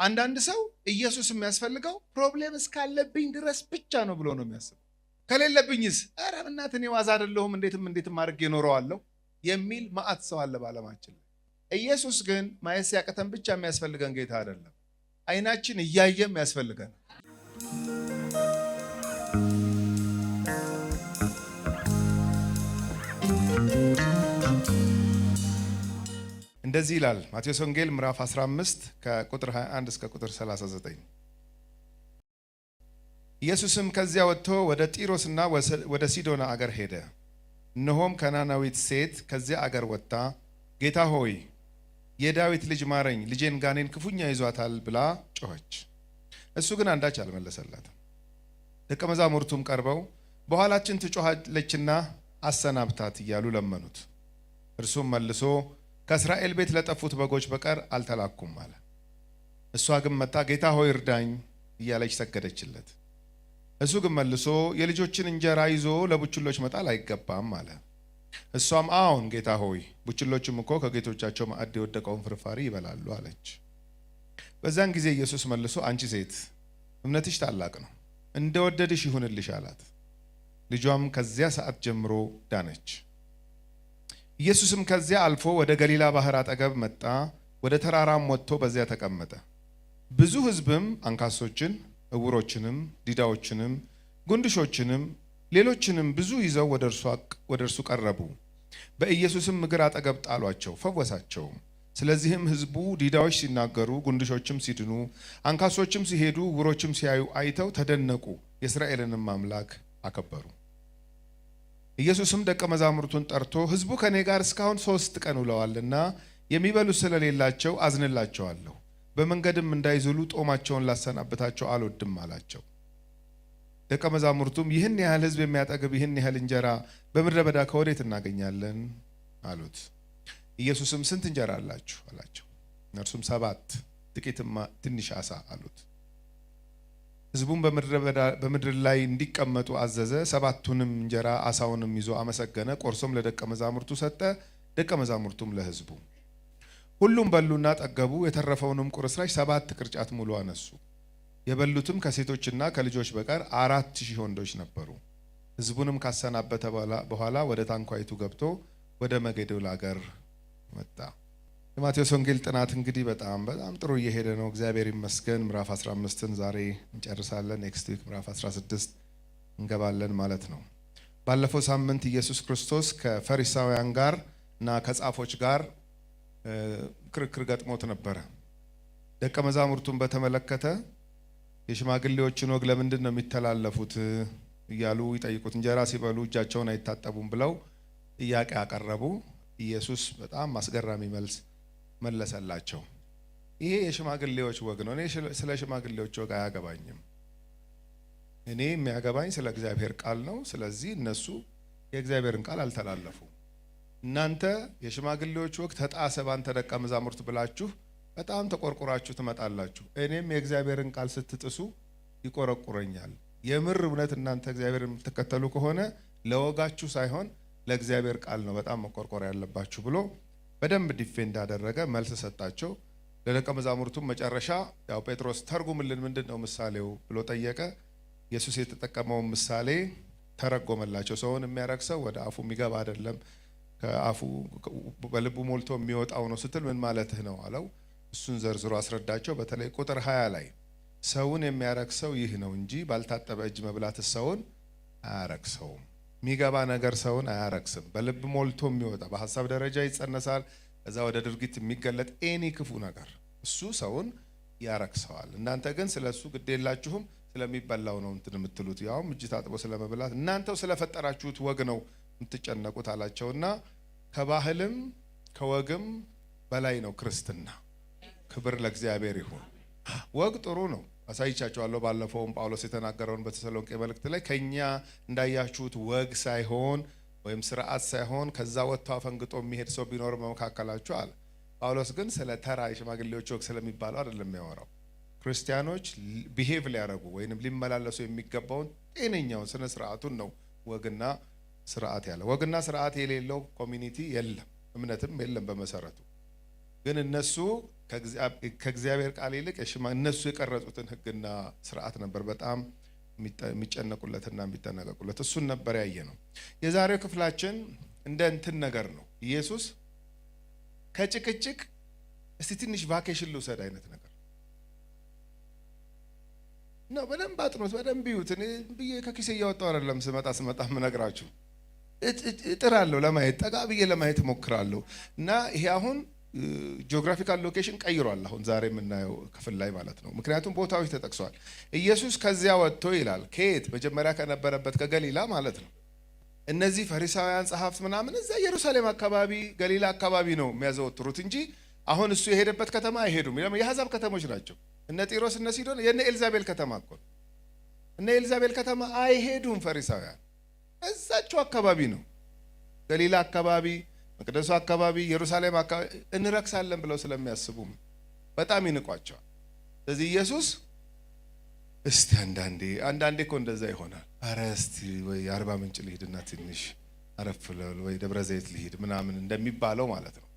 አንዳንድ ሰው ኢየሱስ የሚያስፈልገው ፕሮብሌም እስካለብኝ ድረስ ብቻ ነው ብሎ ነው የሚያስበው። ከሌለብኝስ ኧረ እናት እኔ ዋዛ አይደለሁም እንዴትም አድርጌ እኖረዋለሁ የሚል ማዕት ሰው አለ በዓለማችን ላይ። ኢየሱስ ግን ማየት ሲያቅተን ብቻ የሚያስፈልገን ጌታ አይደለም፣ አይናችን እያየም ያስፈልገን። እንደዚህ ይላል ማቴዎስ ወንጌል ምዕራፍ 15 ከቁጥር 21 እስከ ቁጥር 39። ኢየሱስም ከዚያ ወጥቶ ወደ ጢሮስና ወደ ሲዶና አገር ሄደ። እነሆም ከናናዊት ሴት ከዚያ አገር ወጥታ ጌታ ሆይ የዳዊት ልጅ ማረኝ፣ ልጄን ጋኔን ክፉኛ ይዟታል ብላ ጮኸች። እሱ ግን አንዳች አልመለሰላትም። ደቀ መዛሙርቱም ቀርበው በኋላችን ትጮኻለችና አሰናብታት እያሉ ለመኑት። እርሱም መልሶ ከእስራኤል ቤት ለጠፉት በጎች በቀር አልተላኩም አለ። እሷ ግን መጣ ጌታ ሆይ እርዳኝ እያለች ሰገደችለት። እሱ ግን መልሶ የልጆችን እንጀራ ይዞ ለቡችሎች መጣል አይገባም አለ። እሷም አዎን ጌታ ሆይ ቡችሎችም እኮ ከጌቶቻቸው ማዕድ የወደቀውን ፍርፋሪ ይበላሉ አለች። በዛን ጊዜ ኢየሱስ መልሶ አንቺ ሴት እምነትሽ ታላቅ ነው፣ እንደወደድሽ ይሁንልሽ አላት። ልጇም ከዚያ ሰዓት ጀምሮ ዳነች። ኢየሱስም ከዚያ አልፎ ወደ ገሊላ ባህር አጠገብ መጣ። ወደ ተራራም ወጥቶ በዚያ ተቀመጠ። ብዙ ሕዝብም አንካሶችን፣ እውሮችንም፣ ዲዳዎችንም፣ ጉንድሾችንም ሌሎችንም ብዙ ይዘው ወደ እርሱ ቀረቡ። በኢየሱስም እግር አጠገብ ጣሏቸው፣ ፈወሳቸውም። ስለዚህም ሕዝቡ ዲዳዎች ሲናገሩ፣ ጉንድሾችም ሲድኑ፣ አንካሶችም ሲሄዱ፣ እውሮችም ሲያዩ አይተው ተደነቁ፣ የእስራኤልንም አምላክ አከበሩ። ኢየሱስም ደቀ መዛሙርቱን ጠርቶ ሕዝቡ ከኔ ጋር እስካሁን 3 ቀን ውለዋልና የሚበሉት ስለሌላቸው አዝንላቸዋለሁ፣ በመንገድም እንዳይዝሉ ጦማቸውን ላሰናብታቸው አልወድም አላቸው። ደቀ መዛሙርቱም ይህን ያህል ሕዝብ የሚያጠግብ ይህን ያህል እንጀራ በምድረ በዳ ከወዴት እናገኛለን አሉት። ኢየሱስም ስንት እንጀራ አላችሁ አላቸው። እነርሱም 7 ጥቂትም ትንሽ ዓሣ አሉት። ሕዝቡም በምድር ላይ እንዲቀመጡ አዘዘ። 7ቱንም እንጀራ ዓሣውንም ይዞ አመሰገነ፣ ቆርሶም ለደቀ መዛሙርቱ ሰጠ፣ ደቀ መዛሙርቱም ለሕዝቡ። ሁሉም በሉና ጠገቡ። የተረፈውንም ቁርስራሽ 7 ቅርጫት ሙሉ አነሱ። የበሉትም ከሴቶችና ከልጆች በቀር 4000 ወንዶች ነበሩ። ሕዝቡንም ካሰናበተ በኋላ ወደ ታንኳይቱ ገብቶ ወደ መጌዶል አገር መጣ። የማቴዎስ ወንጌል ጥናት እንግዲህ በጣም ጥሩ እየሄደ ነው፣ እግዚአብሔር ይመስገን። ምዕራፍ 15ን ዛሬ እንጨርሳለን። ኔክስት ዊክ ምዕራፍ 16 እንገባለን ማለት ነው። ባለፈው ሳምንት ኢየሱስ ክርስቶስ ከፈሪሳውያን ጋር እና ከጻፎች ጋር ክርክር ገጥሞት ነበረ። ደቀ መዛሙርቱን በተመለከተ የሽማግሌዎችን ወግ ለምንድን ነው የሚተላለፉት እያሉ ይጠይቁት። እንጀራ ሲበሉ እጃቸውን አይታጠቡም ብለው ጥያቄ አቀረቡ። ኢየሱስ በጣም አስገራሚ መልስ መለሰላቸው። ይሄ የሽማግሌዎች ወግ ነው። እኔ ስለ ሽማግሌዎች ወግ አያገባኝም። እኔ የሚያገባኝ ስለ እግዚአብሔር ቃል ነው። ስለዚህ እነሱ የእግዚአብሔርን ቃል አልተላለፉ። እናንተ የሽማግሌዎች ወግ ተጣሰ ባንተ ደቀ መዛሙርት ብላችሁ በጣም ተቆርቁራችሁ ትመጣላችሁ። እኔም የእግዚአብሔርን ቃል ስትጥሱ ይቆረቁረኛል። የምር እውነት እናንተ እግዚአብሔርን የምትከተሉ ከሆነ ለወጋችሁ ሳይሆን ለእግዚአብሔር ቃል ነው በጣም መቆርቆር ያለባችሁ ብሎ በደንብ ዲፌንድ አደረገ፣ መልስ ሰጣቸው። ለደቀ መዛሙርቱም መጨረሻ ያው ጴጥሮስ ተርጉምልን ምንድን ነው ምሳሌው ብሎ ጠየቀ። ኢየሱስ የተጠቀመውን ምሳሌ ተረጎመላቸው። ሰውን የሚያረክሰው ወደ አፉ የሚገባ አይደለም፣ ከአፉ በልቡ ሞልቶ የሚወጣው ነው ስትል ምን ማለትህ ነው አለው። እሱን ዘርዝሮ አስረዳቸው። በተለይ ቁጥር 20 ላይ ሰውን የሚያረክሰው ይህ ነው እንጂ ባልታጠበ እጅ መብላት ሰውን አያረክሰውም። የሚገባ ነገር ሰውን አያረክስም። በልብ ሞልቶ የሚወጣ በሐሳብ ደረጃ ይጸነሳል፣ ከዛ ወደ ድርጊት የሚገለጥ ኤኒ ክፉ ነገር እሱ ሰውን ያረክሰዋል። እናንተ ግን ስለሱ ግድ የላችሁም፣ ስለሚበላው ነው እንትን የምትሉት፣ ያውም እጅ ታጥቦ ስለመብላት እናንተው ስለፈጠራችሁት ወግ ነው የምትጨነቁት አላቸውና ከባህልም ከወግም በላይ ነው ክርስትና። ክብር ለእግዚአብሔር ይሁን። ወግ ጥሩ ነው፣ አሳይቻቸዋለሁ። ባለፈውም ጳውሎስ የተናገረውን በተሰሎንቄ መልእክት ላይ ከኛ እንዳያችሁት ወግ ሳይሆን ወይም ስርዓት ሳይሆን ከዛ ወጥቶ አፈንግጦ የሚሄድ ሰው ቢኖር በመካከላችሁ አለ። ጳውሎስ ግን ስለ ተራ የሽማግሌዎች ወግ ስለሚባለው አይደለም የሚያወራው። ክርስቲያኖች ቢሄቭ ሊያረጉ ወይንም ሊመላለሱ የሚገባውን ጤነኛውን ስነ ስርዓቱን ነው ወግና ስርዓት ያለ። ወግና ስርዓት የሌለው ኮሚኒቲ የለም፣ እምነትም የለም በመሰረቱ። ግን እነሱ ከእግዚአብሔር ቃል ይልቅ እነሱ የቀረጹትን ሕግና ስርዓት ነበር በጣም የሚጨነቁለትና የሚጠነቀቁለት። እሱን ነበር ያየ ነው። የዛሬው ክፍላችን እንደ እንትን ነገር ነው። ኢየሱስ ከጭቅጭቅ እስቲ ትንሽ ቫኬሽን ልውሰድ አይነት ነገር ነው። በደንብ አጥኖት፣ በደንብ ይዩት። እኔ ብዬ ከኪሴ እያወጣሁ አይደለም ስመጣ ምነግራችሁ፣ እጥራለሁ ለማየት፣ ጠጋ ብዬ ለማየት እሞክራለሁ። እና ይሄ አሁን ጂኦግራፊካል ሎኬሽን ቀይሯል፣ አሁን ዛሬ የምናየው ክፍል ላይ ማለት ነው። ምክንያቱም ቦታዎች ተጠቅሷል። ኢየሱስ ከዚያ ወጥቶ ይላል፣ ከየት? መጀመሪያ ከነበረበት ከገሊላ ማለት ነው። እነዚህ ፈሪሳውያን ጸሐፍት ምናምን እዛ ኢየሩሳሌም አካባቢ ገሊላ አካባቢ ነው የሚያዘወትሩት እንጂ አሁን እሱ የሄደበት ከተማ አይሄዱም። የአሕዛብ ከተሞች ናቸው። እነ ጢሮስ እነ ሲዶን የነ ኤልዛቤል ከተማ እኮ ነው። እነ ኤልዛቤል ከተማ አይሄዱም ፈሪሳውያን። እዛቸው አካባቢ ነው፣ ገሊላ አካባቢ፣ መቅደሱ አካባቢ፣ ኢየሩሳሌም አካባቢ እንረክሳለን ብለው ስለሚያስቡም በጣም ይንቋቸዋል። ስለዚህ ኢየሱስ እስቲ አንዳንዴ እኮ እንደዛ ይሆናል። አረ እስቲ ወይ አርባ ምንጭ ልሂድና ትንሽ አረፍ ልበል ወይ ደብረ ዘይት ልሂድ ምናምን እንደሚባለው ማለት ነው።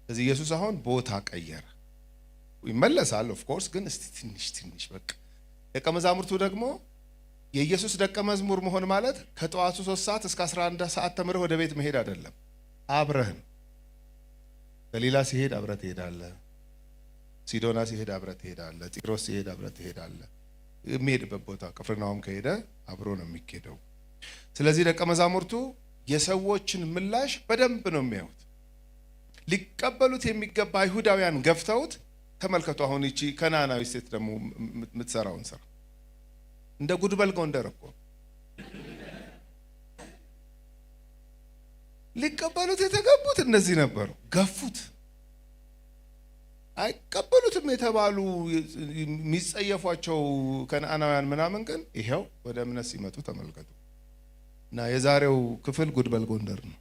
ስለዚህ ኢየሱስ አሁን ቦታ ቀየረ። ይመለሳል ኦፍ ኮርስ፣ ግን እስቲ ትንሽ በቃ። ደቀ መዛሙርቱ ደግሞ የኢየሱስ ደቀ መዝሙር መሆን ማለት ከጠዋቱ 3 ሰዓት እስከ 11 ሰዓት ተምረህ ወደ ቤት መሄድ አይደለም። አብረህን ገሊላ ሲሄድ አብረህ ትሄዳለህ፣ ሲዶና ሲሄድ አብረህ ትሄዳለህ፣ ጢሮስ ሲሄድ አብረህ ትሄዳለህ። የሚሄድበት ቦታ ቅፍርናሆም ከሄደ አብሮ ነው የሚሄደው። ስለዚህ ደቀ መዛሙርቱ የሰዎችን ምላሽ በደንብ ነው የሚያዩት። ሊቀበሉት የሚገባ አይሁዳውያን ገፍተውት ተመልከቱ። አሁን እቺ ከናናዊ ሴት ደግሞ የምትሰራውን ስራ እንደ ጉድበል ጎንደር እኮ ሊቀበሉት የተገቡት እነዚህ ነበሩ፣ ገፉት። አይቀበሉትም የተባሉ የሚጸየፏቸው ከነአናውያን ምናምን ግን ይሄው ወደ እምነት ሲመጡ ተመልከቱ። እና የዛሬው ክፍል ጉድበል ጎንደር ነው።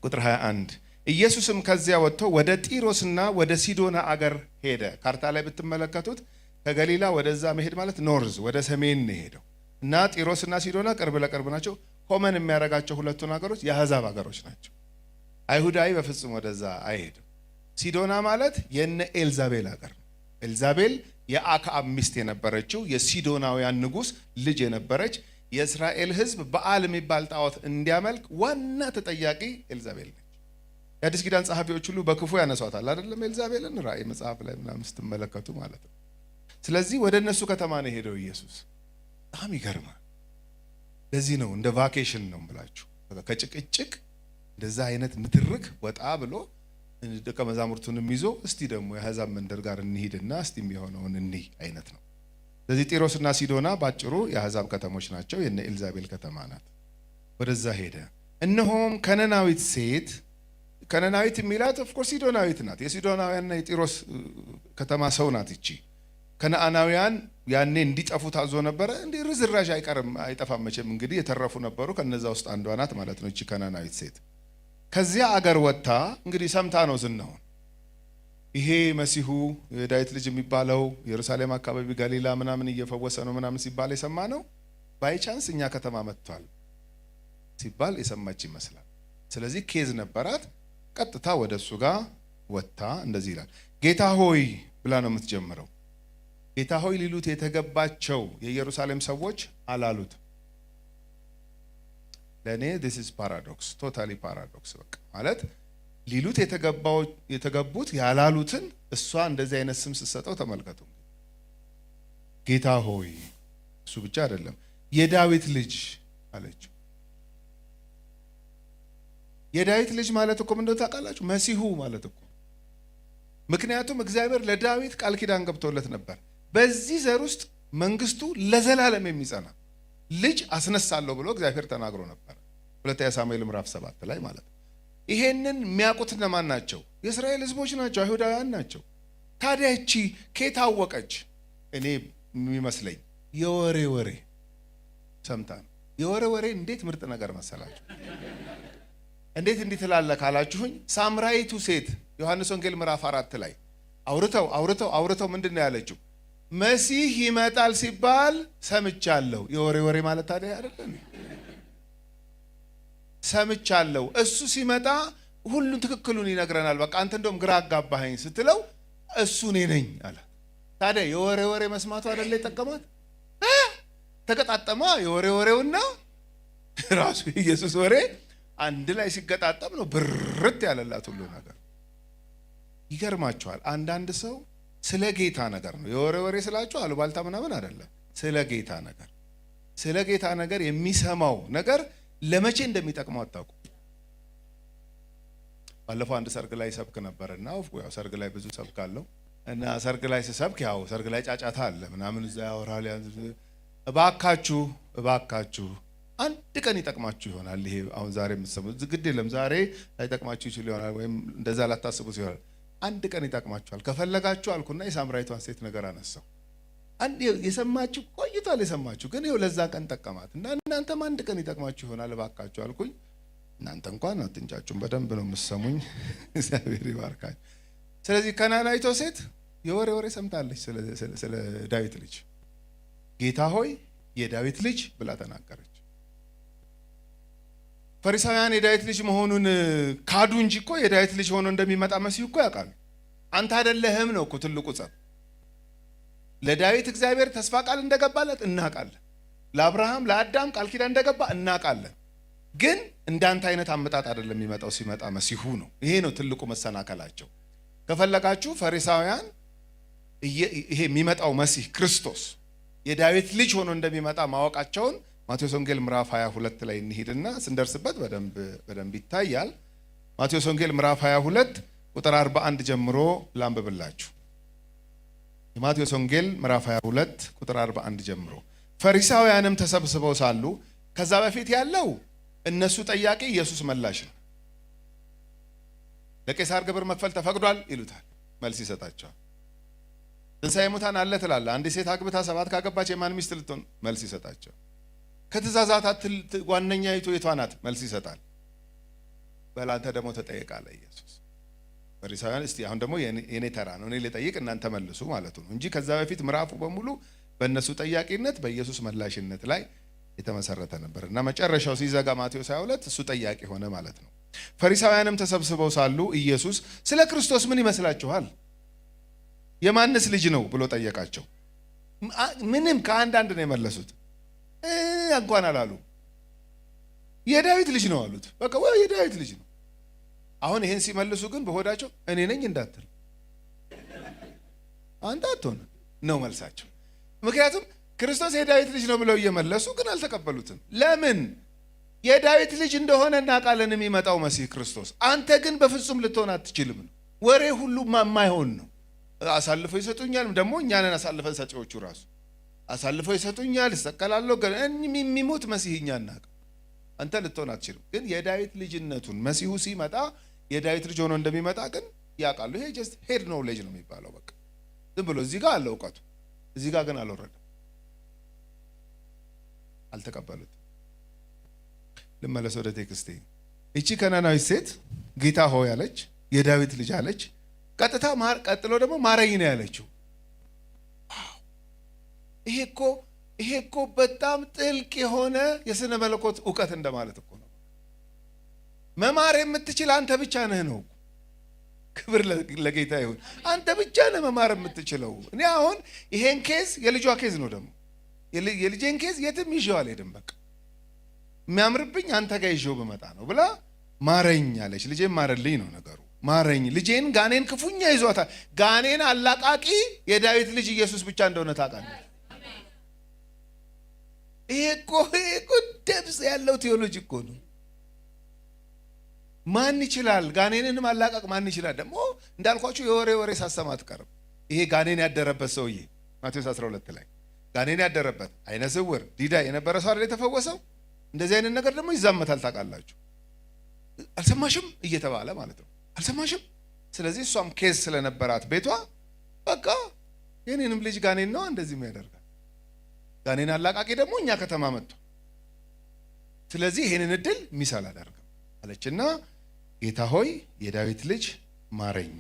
ቁጥር 21 ኢየሱስም ከዚያ ወጥቶ ወደ ጢሮስና ወደ ሲዶና አገር ሄደ። ካርታ ላይ ብትመለከቱት ከገሊላ ወደዛ መሄድ ማለት ኖርዝ ወደ ሰሜን ነው ሄደው እና ጢሮስና ሲዶና ቅርብ ለቅርብ ናቸው። ኮመን የሚያደርጋቸው ሁለቱን ሀገሮች የአሕዛብ ሀገሮች ናቸው። አይሁዳዊ በፍጹም ወደዛ አይሄድም። ሲዶና ማለት የነ ኤልዛቤል ሀገር ነው። ኤልዛቤል የአክዓብ ሚስት የነበረችው የሲዶናውያን ንጉሥ ልጅ የነበረች የእስራኤል ሕዝብ በዓል የሚባል ጣዖት እንዲያመልክ ዋና ተጠያቂ ኤልዛቤል ነች። የአዲስ ኪዳን ጸሐፊዎች ሁሉ በክፉ ያነሷታል አይደለም? ኤልዛቤልን ራእይ መጽሐፍ ላይ ምናምን ስትመለከቱ ማለት ነው። ስለዚህ ወደ እነሱ ከተማ ነው ሄደው ኢየሱስ። በጣም ይገርማል። ለዚህ ነው እንደ ቫኬሽን ነው ብላችሁ ከጭቅጭቅ እንደዛ አይነት ንትርክ ወጣ ብሎ ደቀ መዛሙርቱንም ይዞ እስቲ ደግሞ የአሕዛብ መንደር ጋር እንሂድና እስቲ የሚሆነውን እንይ አይነት ነው። ስለዚህ ጢሮስና ሲዶና ባጭሩ የአሕዛብ ከተሞች ናቸው። የነ ኤልዛቤል ከተማ ናት። ወደዛ ሄደ። እነሆም ከነናዊት ሴት፣ ከነናዊት የሚላት ኦፍኮርስ ሲዶናዊት ናት። የሲዶናውያንና የጢሮስ ከተማ ሰው ናት እቺ። ከነአናውያን ያኔ እንዲጠፉ ታዞ ነበረ። እንዲህ ርዝራዥ አይጠፋም መቼም። እንግዲህ የተረፉ ነበሩ። ከነዛ ውስጥ አንዷ ናት ማለት ነው እቺ ከነናዊት ሴት። ከዚያ አገር ወጥታ እንግዲህ ሰምታ ነው ዝናውን። ይሄ መሲሁ የዳዊት ልጅ የሚባለው ኢየሩሳሌም አካባቢ ገሊላ ምናምን እየፈወሰ ነው ምናምን ሲባል የሰማ ነው። ባይ ቻንስ እኛ ከተማ መጥቷል ሲባል የሰማች ይመስላል። ስለዚህ ኬዝ ነበራት። ቀጥታ ወደ እሱ ጋር ወጥታ እንደዚህ ይላል፣ ጌታ ሆይ ብላ ነው የምትጀምረው። ጌታ ሆይ ሊሉት የተገባቸው የኢየሩሳሌም ሰዎች አላሉት። ለእኔ this is paradox, totally paradox። በቃ ማለት ሊሉት የተገቡት ያላሉትን እሷ እንደዚህ አይነት ስም ስትሰጠው ተመልከቱ። ጌታ ሆይ፣ እሱ ብቻ አይደለም የዳዊት ልጅ አለችው። የዳዊት ልጅ ማለት እኮ ምንድነው ታውቃላችሁ? መሲሁ ማለት እኮ። ምክንያቱም እግዚአብሔር ለዳዊት ቃል ኪዳን ገብቶለት ነበር። በዚህ ዘር ውስጥ መንግስቱ ለዘላለም የሚጸና ልጅ አስነሳለሁ ብሎ እግዚአብሔር ተናግሮ ነበር። ሁለተኛ ሳሙኤል ምዕራፍ 7 ላይ ማለት ነው። ይሄንን የሚያውቁት እነማን ናቸው? የእስራኤል ህዝቦች ናቸው፣ አይሁዳውያን ናቸው። ታዲያ እቺ ከየት አወቀች? እኔ የሚመስለኝ የወሬ ሰምታ ነው። የወሬ እንዴት ምርጥ ነገር መሰላችሁ! እንዴት እንዲህ ትላለህ ካላችሁኝ፣ ሳምራይቱ ሴት ዮሐንስ ወንጌል ምዕራፍ 4 ላይ አውርተው ምንድን ነው ያለችው? መሲህ ይመጣል ሲባል ሰምቻለሁ። የወሬ ማለት ታዲያ አይደለም? ሰምቻለሁ። እሱ ሲመጣ ሁሉን ትክክሉን ይነግረናል። በቃ አንተ እንደውም ግራ አጋባኸኝ ስትለው እሱ እኔ ነኝ አለ። ታዲያ የወሬ ወሬ መስማቱ አይደለ የጠቀማት? ተገጣጠማ የወሬ ወሬውና ራሱ ኢየሱስ ወሬ አንድ ላይ ሲገጣጠም ነው ብርት ያለላት ሁሉ ነገር። ይገርማችኋል። አንዳንድ ሰው ስለ ጌታ ነገር ነው የወሬ ወሬ ስላችሁ አሉባልታ ምናምን አይደለም። ስለ ጌታ ነገር የሚሰማው ነገር ለመቼ እንደሚጠቅመው አታውቁ። ባለፈው አንድ ሰርግ ላይ ሰብክ ነበርና ያው ሰርግ ላይ ብዙ ሰብካለሁ እና ሰርግ ላይ ስሰብክ ያው ሰርግ ላይ ጫጫታ አለ ምናምን እዛ ያወራል። እባካችሁ አንድ ቀን ይጠቅማችሁ ይሆናል። ይሄ አሁን ዛሬ የምትሰሙት ግድ የለም ዛሬ ላይጠቅማችሁ ይችላል ይሆናል ወይም እንደዛ ላታስቡት ይሆናል። አንድ ቀን ይጠቅማችኋል ከፈለጋችሁ አልኩና የሳምራዊቷን ሴት ነገር አነሳው። አንድ የሰማችሁ ቆይቷል የሰማችሁ ግን ይኸው ለዛ ቀን ጠቀማት እና እናንተም አንድ ቀን ይጠቅማችሁ ይሆናል እባካችሁ አልኩኝ። እናንተ እንኳን አትንጫጩም በደንብ ነው የምትሰሙኝ። እግዚአብሔር ይባርካችሁ። ስለዚህ ከናናይቷ ሴት የወሬ ወሬ ሰምታለች ስለ ዳዊት ልጅ። ጌታ ሆይ የዳዊት ልጅ ብላ ተናገረች። ፈሪሳውያን የዳዊት ልጅ መሆኑን ካዱ እንጂ እኮ የዳዊት ልጅ ሆኖ እንደሚመጣ መሲሁ እኮ ያውቃሉ። አንተ አይደለህም ነው እኮ ትልቁ ጸብ። ለዳዊት እግዚአብሔር ተስፋ ቃል እንደገባለት እናውቃለን። ለአብርሃም ለአዳም ቃል ኪዳን እንደገባ እናውቃለን። ግን እንዳንተ አይነት አመጣጥ አይደለም የሚመጣው። ሲመጣ መሲሁ ነው። ይሄ ነው ትልቁ መሰናከላቸው። ከፈለጋችሁ ፈሪሳውያን ይሄ የሚመጣው መሲህ ክርስቶስ የዳዊት ልጅ ሆኖ እንደሚመጣ ማወቃቸውን ማቴዎስ ወንጌል ምዕራፍ 22 ላይ እንሂድና ስንደርስበት በደንብ ይታያል። ማቴዎስ ወንጌል ምዕራፍ 22 ቁጥር 41 ጀምሮ ላንብብላችሁ። የማቴዎስ ወንጌል ምዕራፍ 22 ቁጥር 41 ጀምሮ ፈሪሳውያንም ተሰብስበው ሳሉ ከዛ በፊት ያለው እነሱ ጠያቂ ኢየሱስ መላሽ ነው። ለቄሳር ግብር መክፈል ተፈቅዷል ይሉታል። መልስ ይሰጣቸዋል። ትንሣኤ ሙታን አለ ትላለህ። አንዲት ሴት አግብታ 7 ካገባች የማን ሚስት ልትሆን? መልስ ይሰጣቸዋል። ከትእዛዛት ዋነኛይቱ የቷ ናት? መልስ ይሰጣል። በላንተ ደግሞ ተጠየቃለ ኢየሱስ። ፈሪሳውያን እስቲ አሁን ደግሞ የኔ ተራ ነው እኔ ልጠይቅ እናንተ መልሱ ማለቱ ነው እንጂ ከዛ በፊት ምዕራፉ በሙሉ በእነሱ ጠያቂነት በኢየሱስ መላሽነት ላይ የተመሰረተ ነበር እና መጨረሻው ሲዘጋ ማቴዎስ 22 እሱ ጠያቂ ሆነ ማለት ነው። ፈሪሳውያንም ተሰብስበው ሳሉ ኢየሱስ ስለ ክርስቶስ ምን ይመስላችኋል? የማንስ ልጅ ነው ብሎ ጠየቃቸው። ምንም ከአንዳንድ ነው የመለሱት። እንኳን አላሉ። የዳዊት ልጅ ነው አሉት። በቃ ወይ የዳዊት ልጅ ነው። አሁን ይሄን ሲመልሱ ግን በሆዳቸው እኔ ነኝ እንዳትል አንተ አትሆን ነው መልሳቸው። ምክንያቱም ክርስቶስ የዳዊት ልጅ ነው ብለው እየመለሱ ግን አልተቀበሉትም። ለምን? የዳዊት ልጅ እንደሆነ እናውቃለን የሚመጣው መሲህ ክርስቶስ። አንተ ግን በፍጹም ልትሆን አትችልም ነው። ወሬ ሁሉ የማይሆን ነው። አሳልፈው ይሰጡኛል። ደግሞ እኛንን አሳልፈን ሰጪዎቹ ራሱ አሳልፈው ይሰጡኛል፣ ይሰቀላለሁ። ግን የሚሞት መሲህ እኛ እናውቅ። አንተ ልትሆን አትችልም። ግን የዳዊት ልጅነቱን መሲሁ ሲመጣ የዳዊት ልጅ ሆኖ እንደሚመጣ ግን ያውቃሉ። ይሄ ጀስት ሄድ ነው ሌጅ ነው የሚባለው። በቃ ዝም ብሎ እዚህ ጋር አለ እውቀቱ፣ እዚህ ጋር ግን አልወረደም። አልተቀበሉት። ልመለስ ወደ ቴክስቴ። እቺ ከናናዊት ሴት ጌታ ሆይ አለች፣ የዳዊት ልጅ አለች። ቀጥሎ ደግሞ ማረኝ ነው ያለችው። ይሄ እኮ በጣም ጥልቅ የሆነ የስነ መለኮት እውቀት እንደማለት እኮ ነው። መማር የምትችል አንተ ብቻ ነህ ነው። ክብር ለጌታ ይሁን። አንተ ብቻ ነህ መማር የምትችለው። እኔ አሁን ይሄን ኬዝ የልጇ ኬዝ ነው ደግሞ የልጄን ኬዝ የትም ይዤው አልሄድም። በቃ የሚያምርብኝ አንተ ጋር ይዤው በመጣ ነው ብላ ማረኝ አለች። ልጄን ማረልኝ ነው ነገሩ። ማረኝ ልጄን ጋኔን ክፉኛ ይዟታል። ጋኔን አላቃቂ የዳዊት ልጅ ኢየሱስ ብቻ እንደሆነ ታውቃለህ። ይሄ እኮ ደብስ ያለው ቴዎሎጂ እኮ ነው። ማን ይችላል? ጋኔንን ማላቀቅ ማን ይችላል? ደግሞ እንዳልኳችሁ የወሬ ወሬ ሳሰማ አትቀርም። ይሄ ጋኔን ያደረበት ሰውዬ ማቴዎስ 12 ላይ ጋኔን ያደረበት አይነ ስውር ዲዳ የነበረ ሰው አይደል የተፈወሰው? እንደዚህ አይነት ነገር ደግሞ ይዛመታል ታውቃላችሁ። አልሰማሽም እየተባለ ማለት ነው። አልሰማሽም። ስለዚህ እሷም ኬዝ ስለነበራት ቤቷ በቃ የኔንም ልጅ ጋኔን ነው እንደዚህ የሚያደርጋል። ጋኔን አላቃቂ ደግሞ እኛ ከተማ መጥቶ ስለዚህ ይሄንን እድል ሚስ አላደርግም አለችና ጌታ ሆይ የዳዊት ልጅ ማረኝ።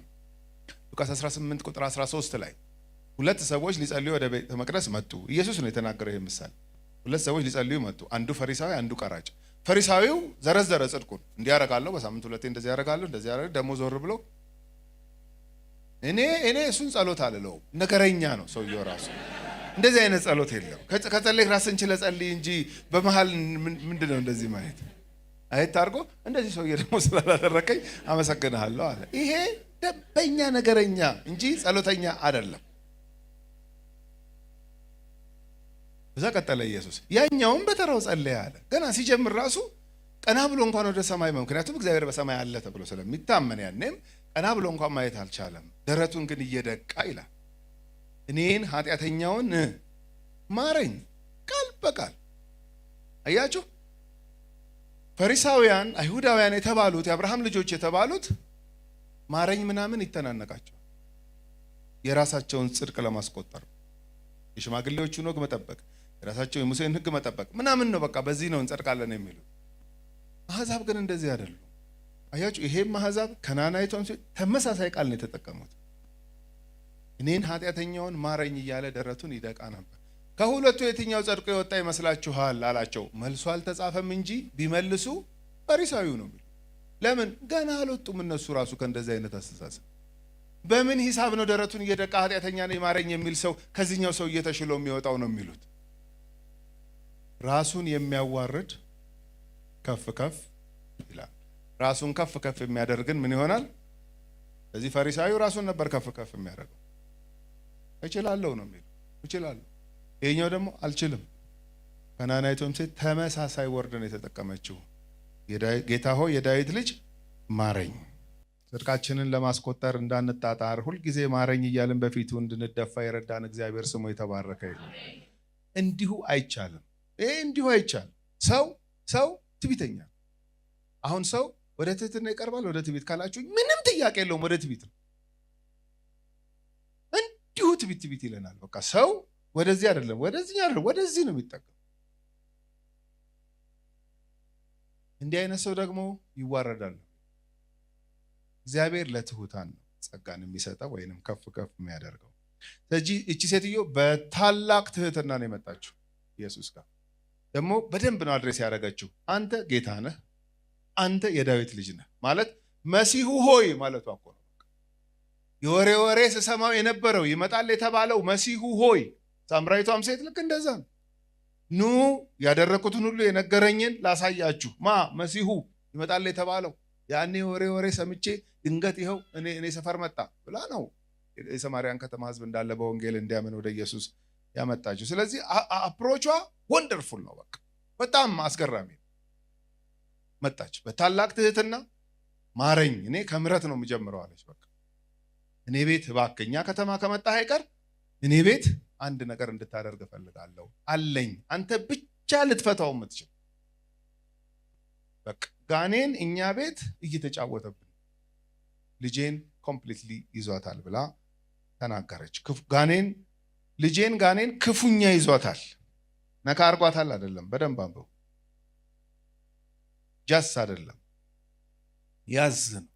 ሉቃስ 18 ቁጥር 13 ላይ 2 ሰዎች ሊጸልዩ ወደ ቤተ መቅደስ መጡ። ኢየሱስ ነው የተናገረው ይሄ ምሳሌ። 2 ሰዎች ሊጸልዩ መጡ። አንዱ ፈሪሳዊ፣ አንዱ ቀራጭ። ፈሪሳዊው ዘረዘረ ጽድቁን። እንዲያረጋለሁ፣ በሳምንት 2 እንደዚህ ያረጋለሁ፣ እንደዚህ ያረጋለሁ። ደሞ ዞር ብሎ እኔ እሱን ጸሎት አልለውም። ነገረኛ ነው ሰውየው ራሱ። እንደዚህ አይነት ጸሎት የለም። ከጸለይክ ራስን ችለህ ጸልይ እንጂ በመሃል ምንድነው እንደዚህ ማለት አይት አድርጎ እንደዚህ ሰውዬ ደግሞ ስላላደረከኝ አመሰግንሃለሁ አለ። ይሄ ደበኛ ነገረኛ እንጂ ጸሎተኛ አይደለም። በዛ ቀጠለ ኢየሱስ። ያኛውን በተራው ጸለየ አለ። ገና ሲጀምር ራሱ ቀና ብሎ እንኳን ወደ ሰማይ ምክንያቱም እግዚአብሔር በሰማይ አለ ተብሎ ስለሚታመን ያኔም ቀና ብሎ እንኳን ማየት አልቻለም። ደረቱን ግን እየደቃ ይላል እኔን ኃጢአተኛውን ማረኝ ቃል በቃል። አያችሁ ፈሪሳውያን አይሁዳውያን የተባሉት የአብርሃም ልጆች የተባሉት ማረኝ ምናምን ይተናነቃቸው የራሳቸውን ጽድቅ ለማስቆጠር የሽማግሌዎቹን ወግ መጠበቅ የራሳቸው የሙሴን ሕግ መጠበቅ ምናምን ነው። በቃ በዚህ ነው እንጸድቃለን የሚሉት። አሕዛብ ግን እንደዚህ አይደሉም። አያችሁ ይሄም አሕዛብ ከናናይቶን ተመሳሳይ ቃል ነው የተጠቀሙት። እኔን ኃጢአተኛውን ማረኝ እያለ ደረቱን ይደቃ ነበር። ከሁለቱ የትኛው ጸድቆ የወጣ ይመስላችኋል አላቸው። መልሶ አልተጻፈም እንጂ ቢመልሱ ፈሪሳዊው ነው። ለምን ገና አልወጡም እነሱ ራሱ ከእንደዚህ አይነት አስተሳሰብ። በምን ሂሳብ ነው ደረቱን እየደቃ ኃጢአተኛ ነኝ ማረኝ የሚል ሰው ከዚህኛው ሰው እየተሽሎ የሚወጣው ነው የሚሉት። ራሱን የሚያዋርድ ከፍ ከፍ ይላል። ራሱን ከፍ ከፍ የሚያደርግን ምን ይሆናል? ስለዚህ ፈሪሳዊው ራሱን ነበር ከፍ ከፍ የሚያደርገው። እችላለሁ ነው የሚለው እችላለሁ። ይሄኛው ደግሞ አልችልም። ከናናይቱም ሴት ተመሳሳይ ወርድ ነው የተጠቀመችው። ጌታ ሆይ የዳዊት ልጅ ማረኝ። ጽድቃችንን ለማስቆጠር እንዳንጣጣር ሁልጊዜ ማረኝ እያልን በፊቱ እንድንደፋ የረዳን እግዚአብሔር ስሙ የተባረከ ይሁን። እንዲሁ አይቻልም። ይሄ እንዲሁ አይቻልም። ሰው ትዕቢተኛ። አሁን ሰው ወደ ትዕቢትና ይቀርባል። ወደ ትዕቢት ካላችሁ ምንም ጥያቄ የለውም። ወደ ትዕቢት ነው። እንዲሁ ትዕቢት ይለናል። በቃ ሰው ወደዚህ አይደለም ወደዚህ አይደለም ወደዚህ ነው የሚጠቀም። እንዲህ አይነት ሰው ደግሞ ይዋረዳል። እግዚአብሔር ለትሁታን ነው ጸጋን የሚሰጠው ወይንም ከፍ ከፍ የሚያደርገው። ስለዚህ እቺ ሴትዮ በታላቅ ትህትና ነው የመጣችው ኢየሱስ ጋር። ደግሞ በደንብ ነው አድሬስ ያደረገችው። አንተ ጌታ ነህ፣ አንተ የዳዊት ልጅ ነህ ማለት መሲሁ ሆይ ማለቷ እኮ ነው። የወሬ ስሰማው የነበረው ይመጣል የተባለው መሲሁ ሆይ። ሳምራዊቷም ሴት ልክ እንደዛ ነው። ኑ ያደረኩትን ሁሉ የነገረኝን ላሳያችሁ። መሲሁ ይመጣል የተባለው ያኔ ወሬ ሰምቼ ድንገት ይኸው እኔ ሰፈር መጣ ብላ ነው የሰማርያን ከተማ ሕዝብ እንዳለ በወንጌል እንዲያምን ወደ ኢየሱስ ያመጣችው። ስለዚህ አፕሮቿ ወንደርፉል ነው። በቃ በጣም አስገራሚ ነው። መጣች በታላቅ ትህትና ማረኝ፣ እኔ ከምሕረት ነው የምጀምረው አለች። በቃ እኔ ቤት እባክህ እኛ ከተማ ከመጣህ አይቀር እኔ ቤት አንድ ነገር እንድታደርግ እፈልጋለሁ አለኝ። አንተ ብቻ ልትፈታው የምትችል በቃ ጋኔን እኛ ቤት እየተጫወተብን ልጄን ኮምፕሊትሊ ይዟታል ብላ ተናገረች። ጋኔን ክፉኛ ይዟታል። ነካ አርጓታል አይደለም፣ በደንብ አንበው። ጃስ አይደለም ያዝ ነው።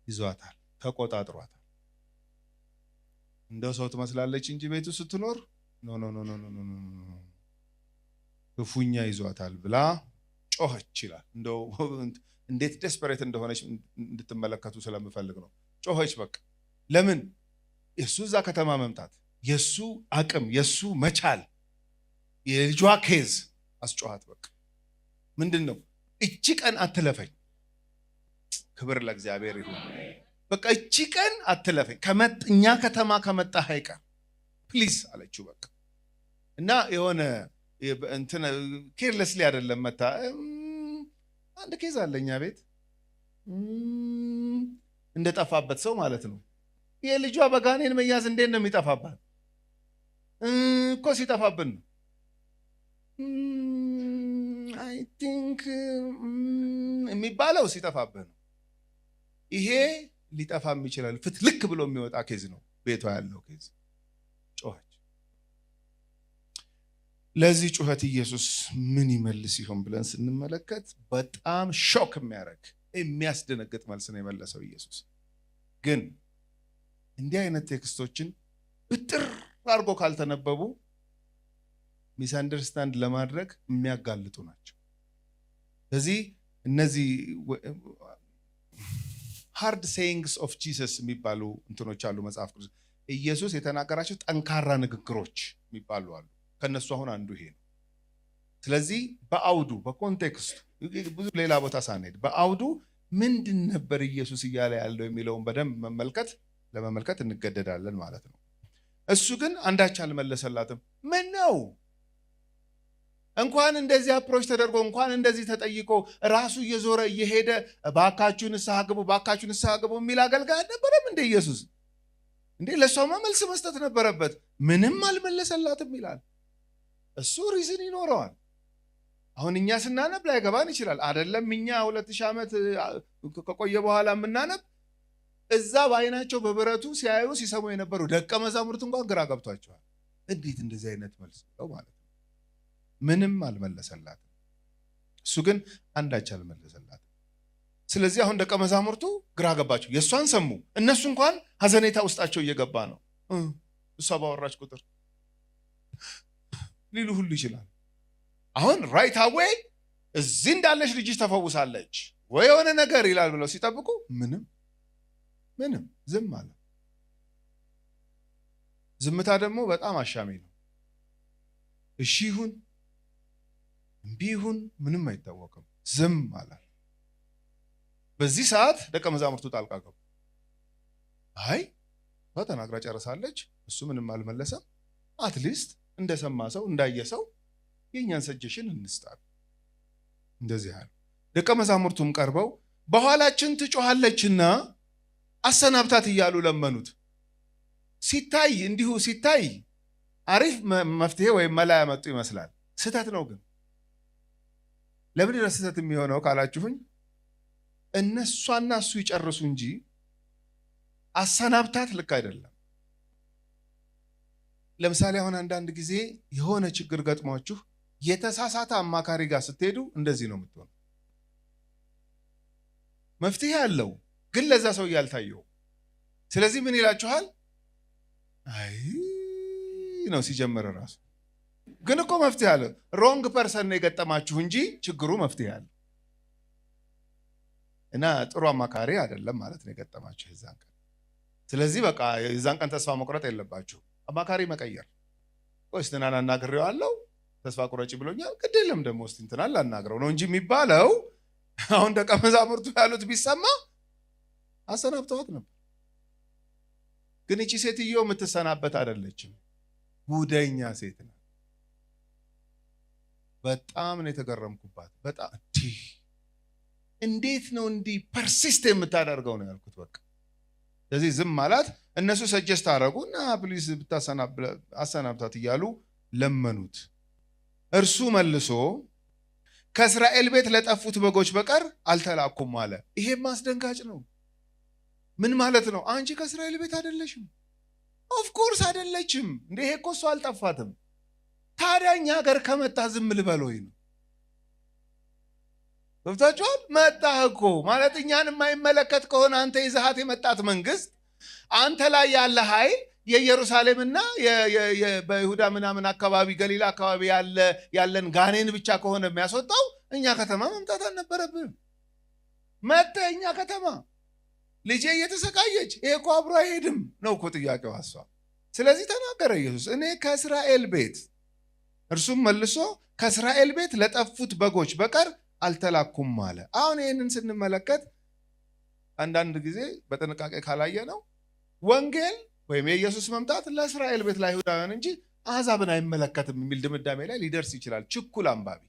ይዟታል፣ ተቆጣጥሯታል። እንደው ሰው ትመስላለች እንጂ ቤቱ ስትኖር ኖ ክፉኛ ይዟታል ብላ ጮኸች ይላል። እንደው እንዴት ዴስፐሬት እንደሆነች እንድትመለከቱ ስለምፈልግ ነው። ጮኸች በቃ ለምን? የሱ እዛ ከተማ መምጣት፣ የሱ አቅም፣ የሱ መቻል፣ የልጇ ኬዝ አስጮሃት። በቃ ምንድነው? እቺ ቀን አትለፈኝ። ክብር ለእግዚአብሔር ይሁን። በቃ እቺ ቀን አትለፈኝ፣ እኛ ከተማ ከመጣህ አይቀር ፕሊዝ አለችው። በቃ እና የሆነ እንትን ኬርለስሊ አይደለም መታ። አንድ ኬዝ አለኛ ቤት እንደጠፋበት ሰው ማለት ነው። የልጇ በጋኔን መያዝ እንዴት ነው የሚጠፋባት? እኮ ሲጠፋብን ነው። አይ ቲንክ የሚባለው ሲጠፋብን ነው። ይሄ ሊጠፋም ይችላል። ፍትልክ ብሎ የሚወጣ ኬዝ ነው ቤቷ ያለው ኬዝ። ጮኸች። ለዚህ ጩኸት ኢየሱስ ምን ይመልስ ይሆን ብለን ስንመለከት በጣም ሾክ የሚያደርግ የሚያስደነግጥ መልስ ነው የመለሰው ኢየሱስ። ግን እንዲህ አይነት ቴክስቶችን ብጥር አድርጎ ካልተነበቡ ሚስ አንደርስታንድ ለማድረግ የሚያጋልጡ ናቸው። ስለዚህ እነዚህ ሃርድ ሴይንግስ ኦፍ ጂሰስ የሚባሉ እንትኖች አሉ መጽሐፍ ቅዱስ ኢየሱስ የተናገራቸው ጠንካራ ንግግሮች የሚባሉ አሉ። ከነሱ አሁን አንዱ ይሄ ነው። ስለዚህ በአውዱ በኮንቴክስቱ ብዙ ሌላ ቦታ ሳንሄድ በአውዱ ምንድን ነበር ኢየሱስ እያለ ያለው የሚለውን በደንብ ለመመልከት እንገደዳለን ማለት ነው። እሱ ግን አንዳች አልመለሰላትም። ምን ነው እንኳን እንደዚህ አፕሮች ተደርጎ እንኳን እንደዚህ ተጠይቆ ራሱ እየዞረ እየሄደ ባካችሁ ንስሐ ግቡ የሚል አገልጋይ አልነበረም እንደ ኢየሱስ? እንዴ ለሷማ መልስ መስጠት ነበረበት። ምንም አልመለሰላትም ይላል። እሱ ሪዝን ይኖረዋል። አሁን እኛ ስናነብ ላይገባን ይችላል። አይደለም እኛ 2000 ዓመት ከቆየ በኋላ የምናነብ እዛ በአይናቸው በብረቱ ሲያዩ ሲሰሙ የነበሩ ደቀ መዛሙርት እንኳን ግራ ገብቷቸዋል። እንዴት እንደዚህ አይነት መልስ ነው ማለት ነው? ምንም አልመለሰላትም። እሱ ግን አንዳች አልመለሰላትም። ስለዚህ አሁን ደቀ መዛሙርቱ ግራ ገባቸው። የእሷን ሰሙ። እነሱ እንኳን ሀዘኔታ ውስጣቸው እየገባ ነው። እሷ ባወራች ቁጥር ሊሉ ሁሉ ይችላል። አሁን ራይት አዌይ እዚህ እንዳለች ልጅሽ ተፈውሳለች ወይ የሆነ ነገር ይላል ብለው ሲጠብቁ ምንም ዝም አለ። ዝምታ ደግሞ በጣም አሻሚ ነው። እሺ ይሁን እምቢ ይሁን ምንም አይታወቅም። ዝም አለ። በዚህ ሰዓት ደቀ መዛሙርቱ ጣልቃ ገቡ። አይ ተናግራ ጨርሳለች፣ እሱ ምንም አልመለሰም። አትሊስት እንደሰማ ሰው እንዳየ ሰው የእኛን ሰጀሽን እንስጣል። እንደዚህ ያለ ደቀ መዛሙርቱም ቀርበው በኋላችን ትጮኻለችና አሰናብታት እያሉ ለመኑት። ሲታይ አሪፍ መፍትሄ ወይም መላ ያመጡ ይመስላል። ስህተት ነው። ግን ለምን ነው ስህተት የሚሆነው ካላችሁኝ፣ እነሷና እሱ ይጨርሱ እንጂ አሰናብታት ልክ አይደለም። ለምሳሌ አሁን አንዳንድ ጊዜ የሆነ ችግር ገጥሟችሁ የተሳሳተ አማካሪ ጋር ስትሄዱ እንደዚህ ነው የምትሆነው። መፍትሄ አለው ግን ለዛ ሰው ያልታየው። ስለዚህ ምን ይላችኋል? አይ ነው ሲጀምር ራሱ ግን እኮ መፍትሄ አለ። ሮንግ ፐርሰን ነው የገጠማችሁ እንጂ ችግሩ መፍትሄ አለ። እና ጥሩ አማካሪ አይደለም ማለት ነው የገጠማችሁ የዛን ቀን። ስለዚህ በቃ የዛን ቀን ተስፋ መቁረጥ የለባችሁ። አማካሪ መቀየር። ቆይ እንትናን አናግሬዋለሁ ተስፋ ቁረጪ ብሎኛል፣ ግድ የለም ደግሞ እስቲ እንትናን ላናግረው ነው እንጂ የሚባለው። አሁን ደቀ መዛሙርቱ ያሉት ቢሰማ አሰናብተዋት ነበር። ግን እቺ ሴትዮ የምትሰናበት አይደለችም። ጉደኛ ሴት ናት። በጣም ነው የተገረምኩባት። በጣም እንዴት ነው እንዲህ ፐርሲስት የምታደርገው ነው ያልኩት። በቃ ስለዚህ ዝም አላት። እነሱ ሰጀስት አደረጉና ፕሊዝ አሰናብታት እያሉ ለመኑት። እርሱ መልሶ ከእስራኤል ቤት ለጠፉት በጎች በቀር አልተላኩም አለ። ይሄም አስደንጋጭ ነው። ምን ማለት ነው? አንቺ ከእስራኤል ቤት አይደለሽም። ኦፍኮርስ አይደለችም። እንደ ይሄ እኮ እሱ አልጠፋትም። ታዲያ እኛ ሀገር ከመጣ ዝም ልበል ወይ ነው? ገብታችኋል? መጣህ እኮ ማለት እኛን የማይመለከት ከሆነ አንተ ይዘሃት የመጣት መንግስት፣ አንተ ላይ ያለ ኃይል የኢየሩሳሌምና በይሁዳ ምናምን አካባቢ ገሊላ አካባቢ ያለን ጋኔን ብቻ ከሆነ የሚያስወጣው እኛ ከተማ መምጣት አልነበረብንም። መጥተህ እኛ ከተማ ልጄ እየተሰቃየች ይሄ እኮ አብሮ አይሄድም ነው እኮ ጥያቄው ሐሷ። ስለዚህ ተናገረ ኢየሱስ፣ እኔ ከእስራኤል ቤት፣ እርሱም መልሶ ከእስራኤል ቤት ለጠፉት በጎች በቀር አልተላኩም አለ። አሁን ይህንን ስንመለከት አንዳንድ ጊዜ በጥንቃቄ ካላየ ነው ወንጌል ወይም የኢየሱስ መምጣት ለእስራኤል ቤት ለአይሁዳውያን እንጂ አሕዛብን አይመለከትም የሚል ድምዳሜ ላይ ሊደርስ ይችላል ችኩል አንባቢ።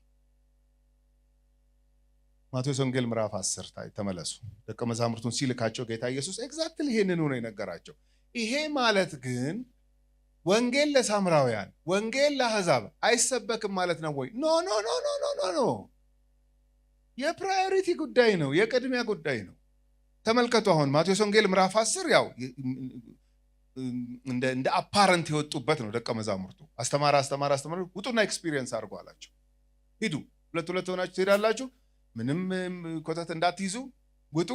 ማቴዎስ ወንጌል ምዕራፍ 10 ተመለሱ። ደቀ መዛሙርቱን ሲልካቸው ጌታ ኢየሱስ ኤግዛክትሊ ይሄንን ነው የነገራቸው። ይሄ ማለት ግን ወንጌል ለሳምራውያን ወንጌል ለአሕዛብ አይሰበክም ማለት ነው ወይ? ኖ ኖ ኖ ኖ ኖ ኖ። የፕራዮሪቲ ጉዳይ ነው፣ የቅድሚያ ጉዳይ ነው። ተመልከቱ። አሁን ማቴዎስ ወንጌል ምዕራፍ 10 ያው እንደ አፓረንት የወጡበት ነው። ደቀ መዛሙርቱ አስተማረ ውጡና ኤክስፒሪየንስ አድርጎ አላቸው። ሂዱ፣ ሁለት ሆናችሁ ትሄዳላችሁ፣ ምንም ኮተት እንዳትይዙ፣ ውጡ፣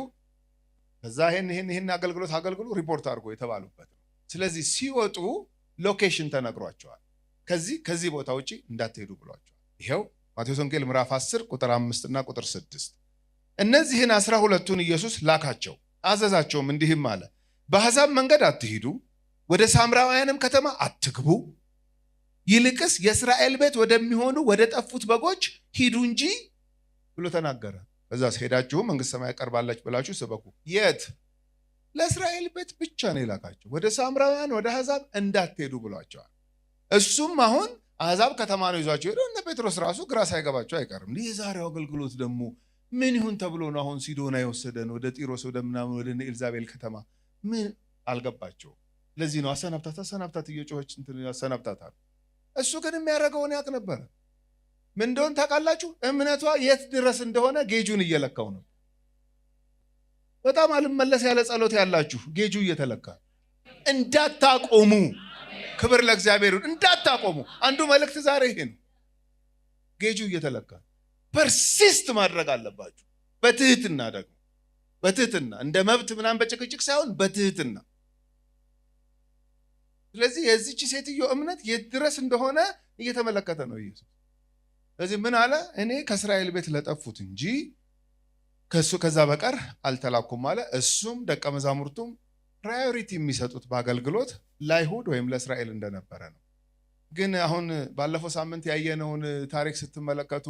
ከዛ ይሄን አገልግሎት አገልግሉ፣ ሪፖርት አድርጎ የተባሉበት ነው። ስለዚህ ሲወጡ ሎኬሽን ተነግሯቸዋል። ከዚህ ቦታ ውጪ እንዳትሄዱ ብሏቸዋል። ይሄው ማቴዎስ ወንጌል ምዕራፍ 10 ቁጥር 5 እና ቁጥር 6 እነዚህን 12ቱን ኢየሱስ ላካቸው። አዘዛቸውም እንዲህም አለ፣ በአሕዛብ መንገድ አትሂዱ፣ ወደ ሳምራውያንም ከተማ አትግቡ፣ ይልቅስ የእስራኤል ቤት ወደሚሆኑ ወደ ጠፉት በጎች ሂዱ እንጂ ብሎ ተናገረ። ከዛስ ሄዳችሁ መንግሥተ ሰማይ ቀርባለች ብላችሁ ስበኩ። የት? ለእስራኤል ቤት ብቻ ነው የላካቸው። ወደ ሳምራውያን ወደ አሕዛብ እንዳትሄዱ ብሏቸዋል። እሱም አሁን አሕዛብ ከተማ ነው ይዟቸው ሄዶ እነ ጴጥሮስ ራሱ ግራ ሳይገባቸው አይቀርም። ይህ የዛሬው አገልግሎት ደግሞ ምን ይሁን ተብሎ ነው አሁን ሲዶና የወሰደን ወደ ጢሮስ ወደ ምናምን ወደ ኤልዛቤል ከተማ ምን አልገባቸው። ለዚህ ነው አሰናብታት እየጮኸች አሰናብታታል። እሱ ግን የሚያደርገውን ያውቅ ነበረ። ምን እንደሆነ ታውቃላችሁ? እምነቷ የት ድረስ እንደሆነ ጌጁን እየለካው ነው። በጣም አልመለስ ያለ ጸሎት ያላችሁ ጌጁ እየተለካ እንዳታቆሙ። ክብር ለእግዚአብሔር እንዳታቆሙ። አንዱ መልእክት ዛሬ ይሄ ነው። ጌጁ እየተለካ ፐርሲስት ማድረግ አለባችሁ። በትህትና ደግሞ በትህትና እንደ መብት ምናምን በጭቅጭቅ ሳይሆን በትህትና። ስለዚህ የዚች ሴትዮ እምነት የት ድረስ እንደሆነ እየተመለከተ ነው ኢየሱስ። ስለዚህ ምን አለ? እኔ ከእስራኤል ቤት ለጠፉት እንጂ ከዛ በቀር አልተላኩም አለ። እሱም ደቀ መዛሙርቱም ፕራዮሪቲ የሚሰጡት በአገልግሎት ለአይሁድ ወይም ለእስራኤል እንደነበረ ነው። ግን አሁን ባለፈው ሳምንት ያየነውን ታሪክ ስትመለከቱ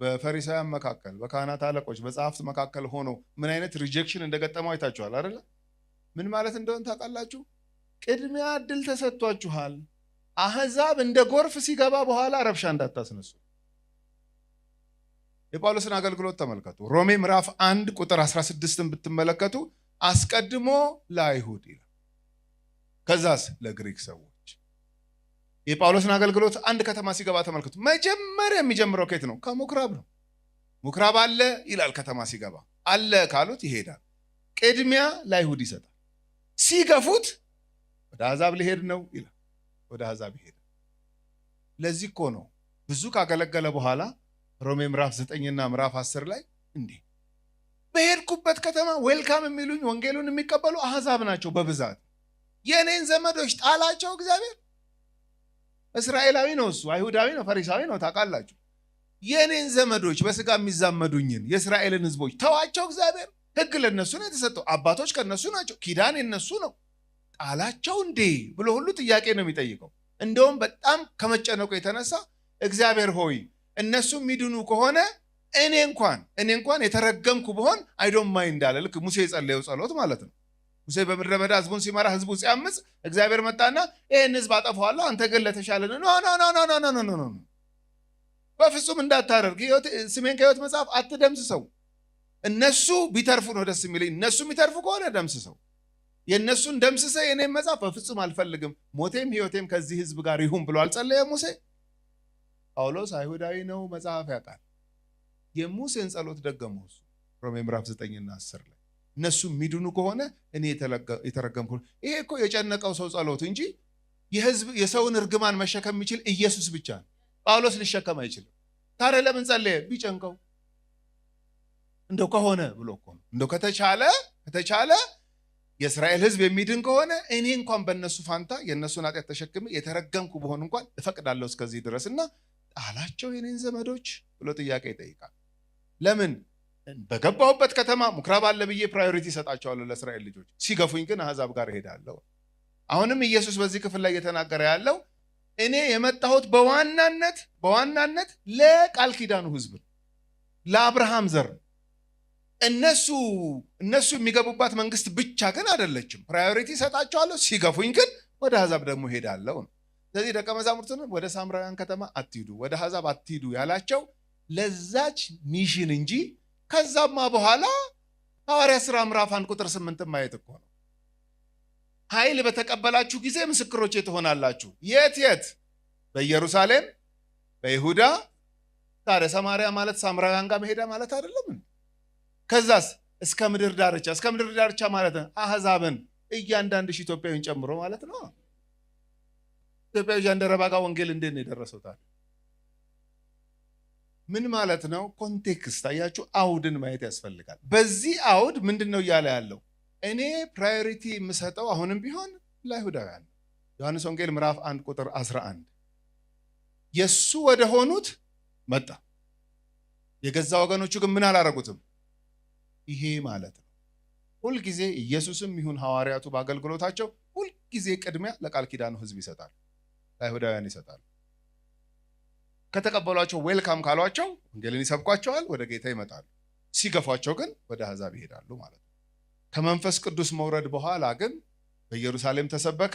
በፈሪሳውያን መካከል፣ በካህናት አለቆች፣ በጸሐፍት መካከል ሆኖ ምን አይነት ሪጀክሽን እንደገጠመው አይታችኋል አይደለ? ምን ማለት እንደሆነ ታውቃላችሁ? ቅድሚያ እድል ተሰጥቷችኋል። አሕዛብ እንደ ጎርፍ ሲገባ በኋላ ረብሻ እንዳታስነሱ። የጳውሎስን አገልግሎት ተመልከቱ። ሮሜ ምዕራፍ 1 ቁጥር 16ን ብትመለከቱ አስቀድሞ ለአይሁድ ይላል፣ ከዛስ ለግሪክ ሰዎች። የጳውሎስን አገልግሎት አንድ ከተማ ሲገባ ተመልከቱ። መጀመሪያ የሚጀምረው ከየት ነው? ከምኩራብ ነው። ምኩራብ አለ ይላል። ከተማ ሲገባ አለ ካሉት ይሄዳል። ቅድሚያ ለአይሁድ ይሰጣል። ሲገፉት ወደ አሕዛብ ሊሄድ ነው ይላል፣ ወደ አሕዛብ ይሄዳል። ለዚህ እኮ ነው ብዙ ካገለገለ በኋላ ሮሜ ምዕራፍ 9ና ምዕራፍ 10 ላይ እንዲህ በሄድኩበት ከተማ ዌልካም የሚሉኝ ወንጌሉን የሚቀበሉ አሕዛብ ናቸው በብዛት። የኔን ዘመዶች ጣላቸው እግዚአብሔር። እስራኤላዊ ነው እሱ፣ አይሁዳዊ ነው፣ ፈሪሳዊ ነው፣ ታውቃላችሁ። የኔን ዘመዶች በስጋ የሚዛመዱኝን የእስራኤልን ሕዝቦች ተዋቸው እግዚአብሔር። ሕግ ለነሱ ነው የተሰጠው፣ አባቶች ከነሱ ናቸው፣ ኪዳን የነሱ ነው። ጣላቸው እንዴ ብሎ ሁሉ ጥያቄ ነው የሚጠይቀው። እንደውም በጣም ከመጨነቁ የተነሳ እግዚአብሔር ሆይ እነሱ የሚድኑ ከሆነ እኔ እንኳን የተረገምኩ ብሆን አይዶን ማይ እንዳለ ልክ ሙሴ የጸለየው ጸሎት ማለት ነው። ሙሴ በምድረ በዳ ህዝቡን ሲመራ ህዝቡ ሲያምፅ እግዚአብሔር መጣና ይህን ህዝብ አጠፋዋለሁ፣ አንተ ግን ለተሻለ ኖ በፍጹም እንዳታደርግ፣ ስሜን ከሕይወት መጽሐፍ አትደምስሰው። እነሱ ቢተርፉ ነው ደስ የሚለኝ። እነሱ የሚተርፉ ከሆነ ደምስሰው፣ የእነሱን ደምስሰ የኔም መጽሐፍ በፍጹም አልፈልግም፣ ሞቴም ሕይወቴም ከዚህ ህዝብ ጋር ይሁን ብሎ አልጸለየ ሙሴ? ጳውሎስ አይሁዳዊ ነው፣ መጽሐፍ ያውቃል። የሙሴን ጸሎት ደገመው እሱ ሮሜ ምዕራፍ 9ና 10 ላይ እነሱ የሚድኑ ከሆነ እኔ የተረገምኩ። ይሄ እኮ የጨነቀው ሰው ጸሎት እንጂ የሰውን እርግማን መሸከም የሚችል ኢየሱስ ብቻ ነው። ጳውሎስ ሊሸከም አይችልም። ታዲያ ለምን ጸለየ? ቢጨንቀው እንደው ከሆነ ብሎ እኮ ነው። እንደው ከተቻለ የእስራኤል ህዝብ የሚድን ከሆነ እኔ እንኳን በእነሱ ፋንታ የእነሱን ኃጢአት ተሸክሜ የተረገምኩ በሆን እንኳን እፈቅዳለሁ እስከዚህ ድረስ እና ጣላቸው የኔን ዘመዶች ብሎ ጥያቄ ይጠይቃል። ለምን? በገባሁበት ከተማ ምኩራብ አለ ብዬ ፕራዮሪቲ እሰጣቸዋለሁ ለእስራኤል ልጆች፣ ሲገፉኝ ግን አሕዛብ ጋር እሄዳለሁ። አሁንም ኢየሱስ በዚህ ክፍል ላይ እየተናገረ ያለው እኔ የመጣሁት በዋናነት ለቃል ኪዳኑ ህዝብ፣ ለአብርሃም ዘር። እነሱ የሚገቡባት መንግስት ብቻ ግን አይደለችም። ፕራዮሪቲ እሰጣቸዋለሁ፣ ሲገፉኝ ግን ወደ አሕዛብ ደግሞ እሄዳለሁ። ስለዚህ ደቀ መዛሙርቱን ወደ ሳምራውያን ከተማ አትሂዱ፣ ወደ አሕዛብ አትሂዱ ያላቸው ለዛች ሚሽን እንጂ ከዛማ በኋላ ሐዋርያት ሥራ ምዕራፍ 1 ቁጥር 8 ማየት እኮ ነው። ኃይል በተቀበላችሁ ጊዜ ምስክሮቼ ትሆናላችሁ። የት? በኢየሩሳሌም፣ በይሁዳ። ታዲያ ሰማርያ ማለት ሳምራውያን ጋር መሄዳ ማለት አይደለም? ከዛስ እስከ ምድር ዳርቻ ማለት አሕዛብን እያንዳንድሽ ኢትዮጵያዊን ጨምሮ ማለት ነው። ኢትዮጵያዊ ጃንደረባ ጋር ወንጌል እንዴት ነው የደረሰው? ታዲያ ምን ማለት ነው? ኮንቴክስት አያችሁ፣ አውድን ማየት ያስፈልጋል። በዚህ አውድ ምንድን ነው እያለ ያለው? እኔ ፕራዮሪቲ የምሰጠው አሁንም ቢሆን ለአይሁዳውያን። ዮሐንስ ወንጌል ምዕራፍ 1 ቁጥር 11 የእሱ ወደ ሆኑት መጣ፣ የገዛ ወገኖቹ ግን ምን አላረጉትም። ይሄ ማለት ነው ሁልጊዜ ኢየሱስም ይሁን ሐዋርያቱ በአገልግሎታቸው ሁልጊዜ ቅድሚያ ለቃል ኪዳኑ ሕዝብ ይሰጣል፣ ለአይሁዳውያን ይሰጣል። ከተቀበሏቸው ዌልካም ካሏቸው ወንጌልን ይሰብኳቸዋል፣ ወደ ጌታ ይመጣሉ። ሲገፏቸው ግን ወደ አሕዛብ ይሄዳሉ ማለት ነው። ከመንፈስ ቅዱስ መውረድ በኋላ ግን በኢየሩሳሌም ተሰበከ፣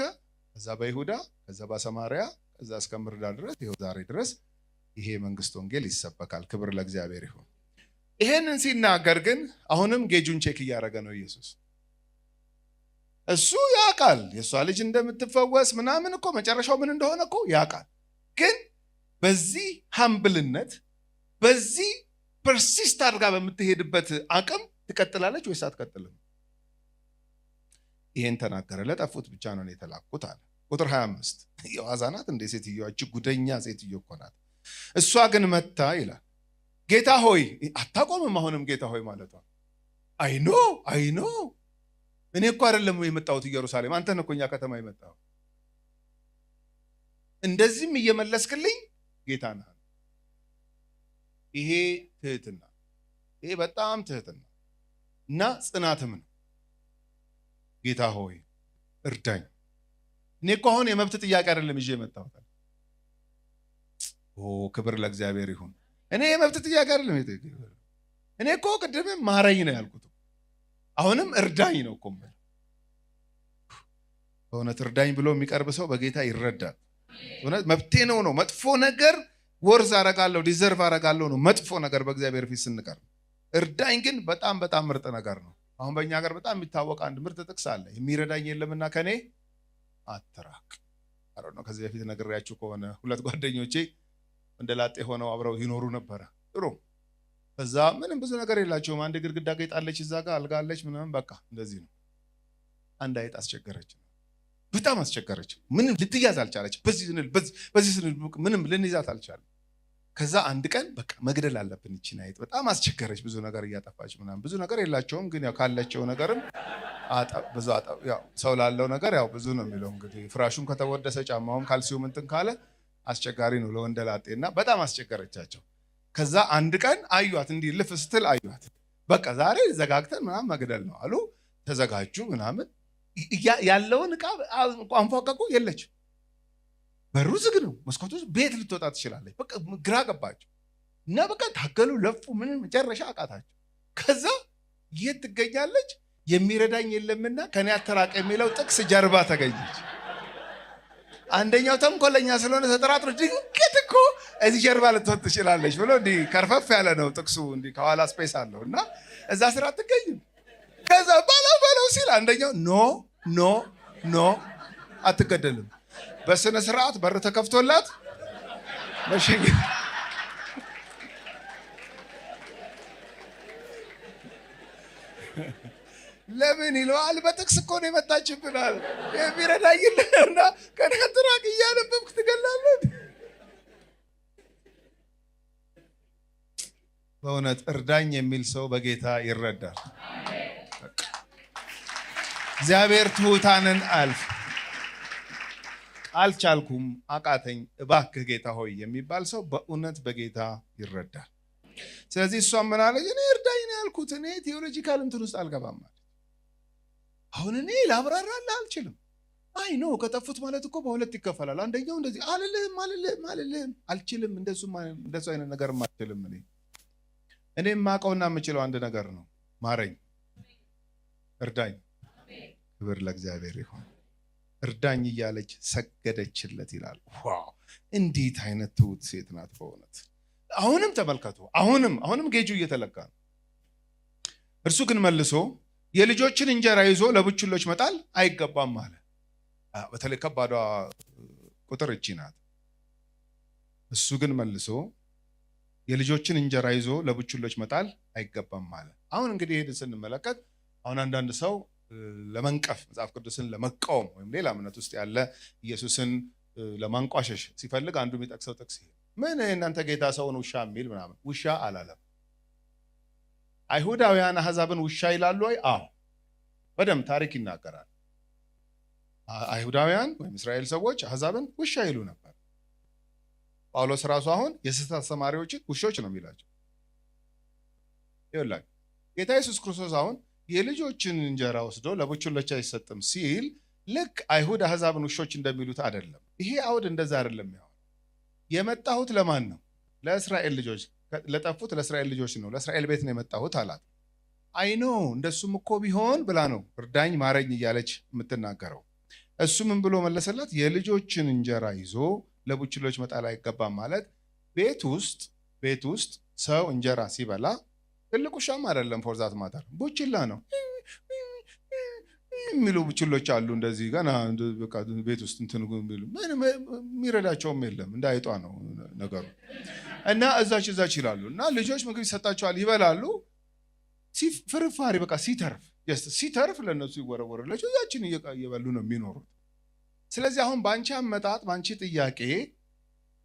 ከዛ በይሁዳ፣ ከዛ በሰማርያ፣ ከዛ እስከ ምድር ድረስ ይኸው ዛሬ ድረስ ይሄ መንግስት ወንጌል ይሰበካል። ክብር ለእግዚአብሔር ይሁን። ይሄንን ሲናገር ግን አሁንም ጌጁን ቼክ እያደረገ ነው ኢየሱስ። እሱ ያውቃል የእሷ ልጅ እንደምትፈወስ ምናምን እኮ መጨረሻው ምን እንደሆነ እኮ ያውቃል። ግን በዚህ ሀምብልነት በዚህ ፐርሲስት አድርጋ በምትሄድበት አቅም ትቀጥላለች ወይስ አትቀጥልም? ይሄን ተናገረ። ለጠፉት ብቻ ነው የተላኩት አለ። ቁጥር 25 የዋዛ ናት እንደ ሴትዮዋ እጅግ ጉደኛ ሴትዮ እኮ ናት። እሷ ግን መታ ይላል ጌታ ሆይ አታቆምም። አሁንም ጌታ ሆይ ማለቷ አይኖ እኔ እኮ አይደለም የመጣሁት ኢየሩሳሌም፣ አንተ ነህ እኮ እኛ ከተማ የመጣው። እንደዚህም እየመለስክልኝ ጌታ ነህ። ይሄ ትህትና፣ ይሄ በጣም ትህትና እና ጽናትም ነው። ጌታ ሆይ እርዳኝ። እኔ እኮ አሁን የመብት ጥያቄ አይደለም ይዤ የመጣሁት። ክብር ለእግዚአብሔር ይሁን። እኔ የመብት ጥያቄ አይደለም። እኔ እኮ ቅድም ማረኝ ነው ያልኩት። አሁንም እርዳኝ ነው እኮ። በእውነት እርዳኝ ብሎ የሚቀርብ ሰው በጌታ ይረዳል። እውነት መብቴ ነው። መጥፎ ነገር ወርዝ አረጋለሁ፣ ዲዘርቭ አረጋለሁ ነው መጥፎ ነገር በእግዚአብሔር ፊት ስንቀርብ። እርዳኝ ግን በጣም በጣም ምርጥ ነገር ነው። አሁን በእኛ ሀገር በጣም የሚታወቅ አንድ ምርጥ ጥቅስ አለ። የሚረዳኝ የለምና ከኔ አትራቅ። ነው ከዚህ በፊት ነግሬያችሁ ከሆነ ሁለት ጓደኞቼ እንደ ላጤ ሆነው አብረው ይኖሩ ነበረ። ጥሩ ከዛ ምንም ብዙ ነገር የላቸውም። አንድ ግድግዳ ጌጥ አለች፣ እዛ ጋር አልጋ አለች ምናምን፣ በቃ እንደዚህ ነው። አንድ አይጥ አስቸገረች፣ በጣም አስቸገረች። ምንም ልትያዝ አልቻለች። በዚህ ስንል ምንም ልንይዛት አልቻለም። ከዛ አንድ ቀን በቃ መግደል አለብን እቺን አይጥ፣ በጣም አስቸገረች፣ ብዙ ነገር እያጠፋች ምናምን። ብዙ ነገር የላቸውም ግን ያው ካላቸው ነገርም ብዙ ያው ሰው ላለው ነገር ያው ብዙ ነው የሚለው እንግዲህ። ፍራሹም ከተወደሰ ጫማውም ካልሲውም እንትን ካለ አስቸጋሪ ነው ለወንደላጤና በጣም አስቸገረቻቸው። ከዛ አንድ ቀን አዩት፣ እንዲህ ልፍ ስትል አዩት። በቃ ዛሬ ዘጋግተን ምናምን መግደል ነው አሉ። ተዘጋጁ ምናምን። ያለውን ዕቃ አንፏቀቁ፣ የለችም። በሩ ዝግ ነው፣ መስኮቱ ቤት ልትወጣ ትችላለች። በቃ ግራ ገባቸው እና በቃ ታገሉ፣ ለፉ፣ ምን መጨረሻ አቃታቸው። ከዛ የት ትገኛለች? የሚረዳኝ የለምና ከኔ አትራቅ የሚለው ጥቅስ ጀርባ ተገኘች። አንደኛው ተንኮለኛ ስለሆነ ተጠራጥሮ ድንገት እኮ እዚህ ጀርባ ልትወጥ ትችላለች ብሎ እንዲህ ከርፈፍ ያለ ነው ጥቅሱ፣ እንዲህ ከኋላ ስፔስ አለው እና እዛ ስራ አትገኝም። ከዛ በለው ሲል አንደኛው ኖ አትገደልም፣ በስነ ስርዓት በር ተከፍቶላት መሸኘት። ለምን ይለዋል? በጥቅስ እኮ ነው የመጣችብናል። የሚረዳኝልህና ከናትራቅ እያነበብክ ትገላለህ። በእውነት እርዳኝ የሚል ሰው በጌታ ይረዳል። እግዚአብሔር ትሑታንን አልቻልኩም፣ አቃተኝ፣ እባክህ ጌታ ሆይ የሚባል ሰው በእውነት በጌታ ይረዳል። ስለዚህ እሷም ምን አለች? እኔ እርዳኝ ነው ያልኩት። እኔ ቴዎሎጂካል እንትን ውስጥ አልገባም ማለት አሁን እኔ ላብራራልህ አልችልም። አይ ነው ከጠፉት ማለት እኮ በሁለት ይከፈላል። አንደኛው እንደዚህ አልልህም አልችልም፣ እንደሱ አይነት ነገር አልችልም። እኔ የማውቀውና የምችለው አንድ ነገር ነው፣ ማረኝ፣ እርዳኝ። ክብር ለእግዚአብሔር ይሁን። እርዳኝ እያለች ሰገደችለት ይላል። ዋው እንዴት አይነት ትሁት ሴት ናት በእውነት። አሁንም ተመልከቱ፣ አሁንም ጌጁ እየተለካ ነው። እርሱ ግን መልሶ የልጆችን እንጀራ ይዞ ለቡችሎች መጣል አይገባም አለ። በተለይ ከባዷ ቁጥር እቺ ናት። እሱ ግን መልሶ የልጆችን እንጀራ ይዞ ለቡችሎች መጣል አይገባም አለ። አሁን እንግዲህ ሄድን ስንመለከት አሁን አንዳንድ ሰው ለመንቀፍ መጽሐፍ ቅዱስን ለመቃወም ወይም ሌላ እምነት ውስጥ ያለ ኢየሱስን ለማንቋሸሽ ሲፈልግ አንዱ የሚጠቅሰው ጥቅስ ይሄ ምን እናንተ ጌታ ሰውን ውሻ የሚል ምናምን። ውሻ አላለም። አይሁዳውያን አሕዛብን ውሻ ይላሉ ወይ? አዎ በደምብ ታሪክ ይናገራል። አይሁዳውያን ወይም እስራኤል ሰዎች አሕዛብን ውሻ ይሉ ነበር። ጳውሎስ ራሱ አሁን የስህተት አስተማሪዎችን ውሾች ነው የሚላቸው። ይኸውላችሁ ጌታ ኢየሱስ ክርስቶስ አሁን የልጆችን እንጀራ ወስዶ ለቡችሎች አይሰጥም ሲል ልክ አይሁድ አሕዛብን ውሾች እንደሚሉት አይደለም። ይሄ አውድ እንደዛ አይደለም። ያው የመጣሁት ለማን ነው? ለእስራኤል ልጆች፣ ለጠፉት ለእስራኤል ልጆች ነው። ለእስራኤል ቤት ነው የመጣሁት አላት። አይኖ እንደሱም እኮ ቢሆን ብላ ነው እርዳኝ ማረኝ እያለች የምትናገረው። እሱ ምን ብሎ መለሰላት? የልጆችን እንጀራ ይዞ ለቡችሎች መጣል አይገባም ማለት ቤት ውስጥ ሰው እንጀራ ሲበላ ትልቁ ሻም አይደለም፣ ፎርዛት ማተር ቡችላ ነው የሚሉ ቡችሎች አሉ። እንደዚህ ገና በቃ ቤት ውስጥ እንትን የሚሉ የሚረዳቸውም የለም፣ እንዳይጧ ነው ነገሩ። እና እዛች ይላሉ። እና ልጆች ምግብ ይሰጣቸዋል፣ ይበላሉ። ፍርፋሪ በቃ ሲተርፍ ለነሱ ይወረወርላቸው፣ ያችን እየበሉ ነው የሚኖሩት። ስለዚህ አሁን ባንቺ አመጣጥ ባንቺ ጥያቄ